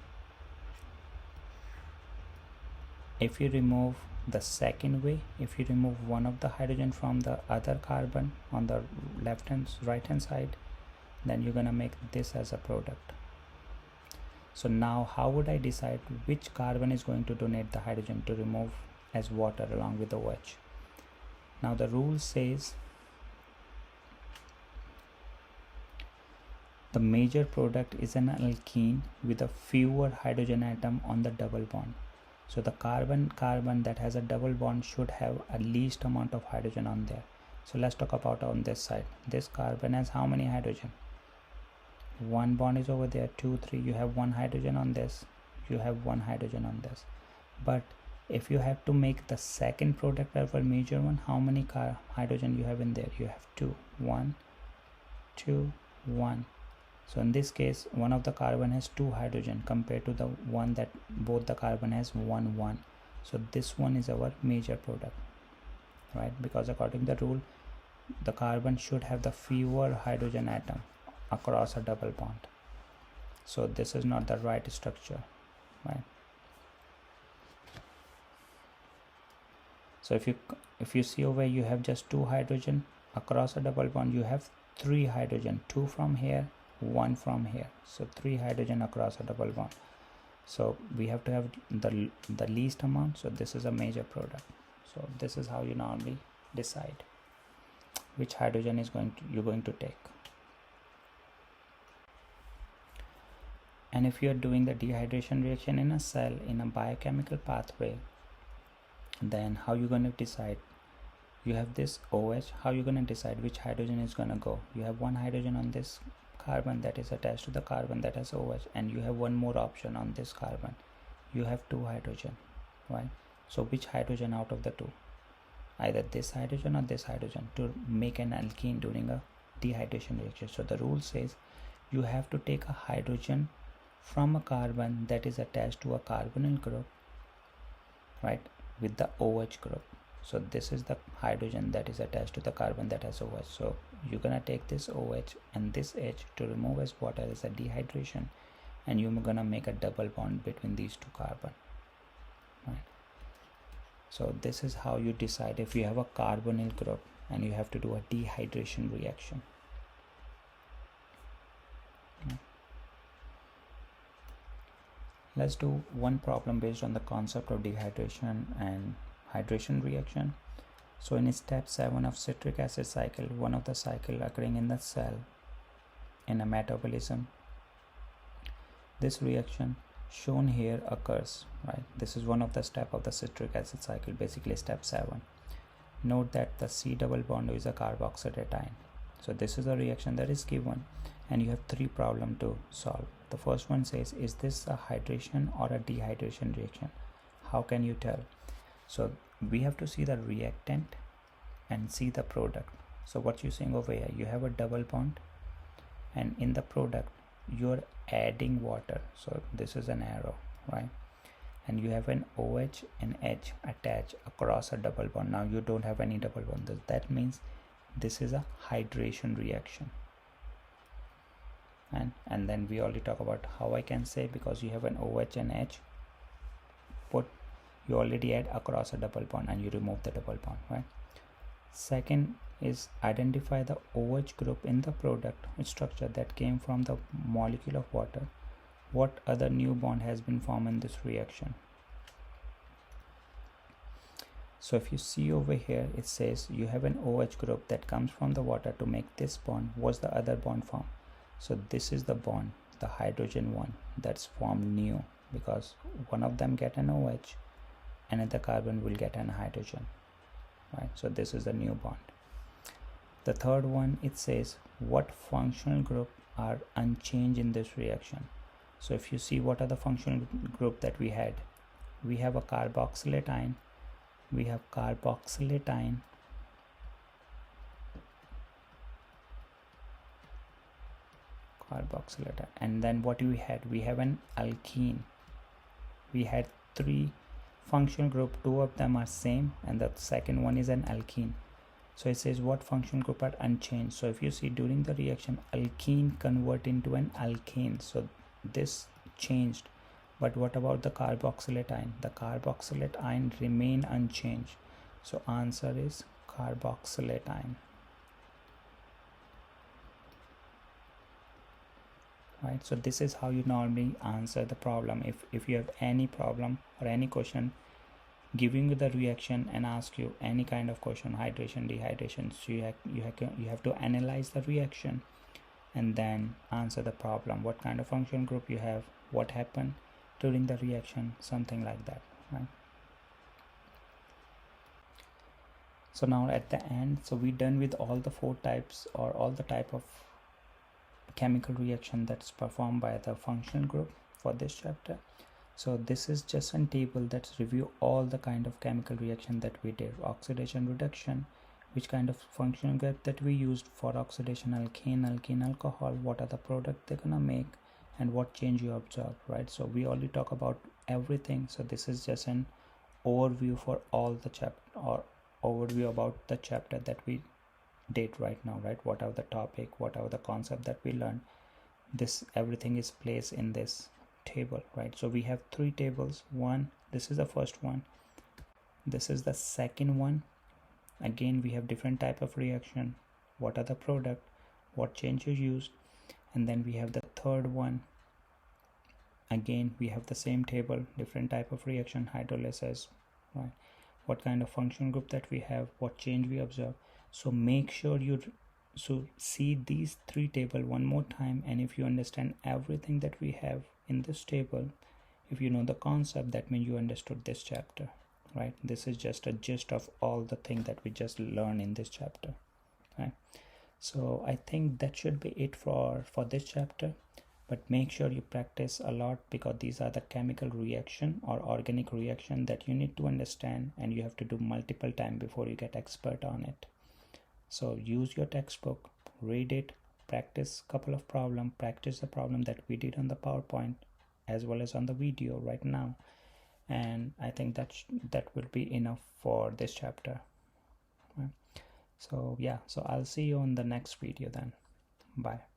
If you remove the second way, if you remove one of the hydrogen from the other carbon on the right hand side, then you're gonna make this as a product. So now how would I decide which carbon is going to donate the hydrogen to remove as water along with the OH? Now the rule says the major product is an alkene with a fewer hydrogen atom on the double bond. So the carbon that has a double bond should have a least amount of hydrogen on there. So let's talk about on this side. This carbon has how many hydrogen? One bond is over there, 2, 3. You have one hydrogen on this. You have one hydrogen on this. But if you have to make the second product of a major one, how many hydrogen you have in there? You have 2. 1, 2, 1. So in this case, one of the carbon has 2 hydrogen compared to the one that both the carbon has 1, 1. So this one is our major product, right? Because according to the rule, the carbon should have the fewer hydrogen atom across a double bond. So this is not the right structure, right? So if you see over, you have just 2 hydrogen across a double bond. You have 3 hydrogen, 2 from here, 1 from here. So 3 hydrogen across a double bond. So we have to have the least amount. So this is a major product. So this is how you normally decide which hydrogen is you're going to take. And if you are doing the dehydration reaction in a cell in a biochemical pathway, then how you going to decide? You have this OH. How you going to decide which hydrogen is going to go? You have one hydrogen on this carbon that is attached to the carbon that has OH, and you have one more option on this carbon. You have 2 hydrogen, right? So which hydrogen out of the 2? Either this hydrogen or this hydrogen to make an alkene during a dehydration reaction. So the rule says you have to take a hydrogen from a carbon that is attached to a carbonyl group, right, with the OH group. So this is the hydrogen that is attached to the carbon that has OH. So you're gonna take this OH and this H to remove as water as a dehydration, and you're gonna make a double bond between these two carbon, right? So this is how you decide if you have a carbonyl group and you have to do a dehydration reaction. Let's do one problem based on the concept of dehydration and hydration reaction. So in step 7 of citric acid cycle, one of the cycle occurring in the cell in a metabolism, this reaction shown here occurs, right? This is one of the step of the citric acid cycle, basically step 7. Note that the C double bond is a carboxylatine. So this is a reaction that is given, and you have 3 problems to solve. The first one says, is this a hydration or a dehydration reaction? How can you tell? So we have to see the reactant and see the product. So what you're seeing over here, you have a double bond, and in the product you're adding water. So this is an arrow, right? And you have an OH and H attached across a double bond. Now you don't have any double bond. That means this is a hydration reaction. And then we already talk about how I can say, because you have an OH and H, you already add across a double bond and you remove the double bond, right? Second is identify the OH group in the product structure that came from the molecule of water. What other new bond has been formed in this reaction? So if you see over here, it says you have an OH group that comes from the water to make this bond. What's the other bond formed? So this is the bond, the hydrogen one, that's formed new, because one of them get an OH, another carbon will get an hydrogen, right? So this is the new bond. The third one, it says what functional group are unchanged in this reaction. So if you see what are the functional group that we had, we have a carboxylatine, we have carboxylatine, and then what we had, we have an alkene. We had 3 functional group, 2 of them are same and the second one is an alkene. So it says what functional group are unchanged. So if you see during the reaction, alkene convert into an alkane, so this changed. But what about the carboxylatine? The carboxylatine remain unchanged, so answer is carboxylatine, right? So this is how you normally answer the problem. If you have any problem or any question giving you the reaction and ask you any kind of question, hydration, dehydration, so you have to analyze the reaction and then answer the problem. What kind of functional group you have, what happened during the reaction, something like that, right? So now at the end, so we're done with all the 4 types or all the type of chemical reaction that's performed by the functional group for this chapter. So this is just a table that's review all the kind of chemical reaction that we did. Oxidation, reduction, which kind of functional group that we used for oxidation, alkane, alkene, alcohol, what are the product they're gonna make, and what change you observe, right? So we already talk about everything. So this is just an overview for all the chapter, or overview about the chapter that we did right now, right? What are the topic, what are the concept that we learned. This everything is placed in this table, right? So we have 3 tables. One, this is the first one, this is the second one. Again, we have different type of reaction, what are the product, what changes used. And then we have the third one, again we have the same table, different type of reaction, hydrolysis, right? What kind of functional group that we have, what change we observe. So make sure you see these 3 table one more time, and if you understand everything that we have in this table, if you know the concept, that means you understood this chapter, right? This is just a gist of all the thing that we just learned in this chapter, right? So I think that should be it for this chapter, but make sure you practice a lot, because these are the chemical reaction or organic reaction that you need to understand, and you have to do multiple times before you get expert on it. So use your textbook, read it, practice couple of problem, practice the problem that we did on the PowerPoint as well as on the video right now, and I think that will be enough for this chapter. So yeah, so I'll see you on the next video then. Bye.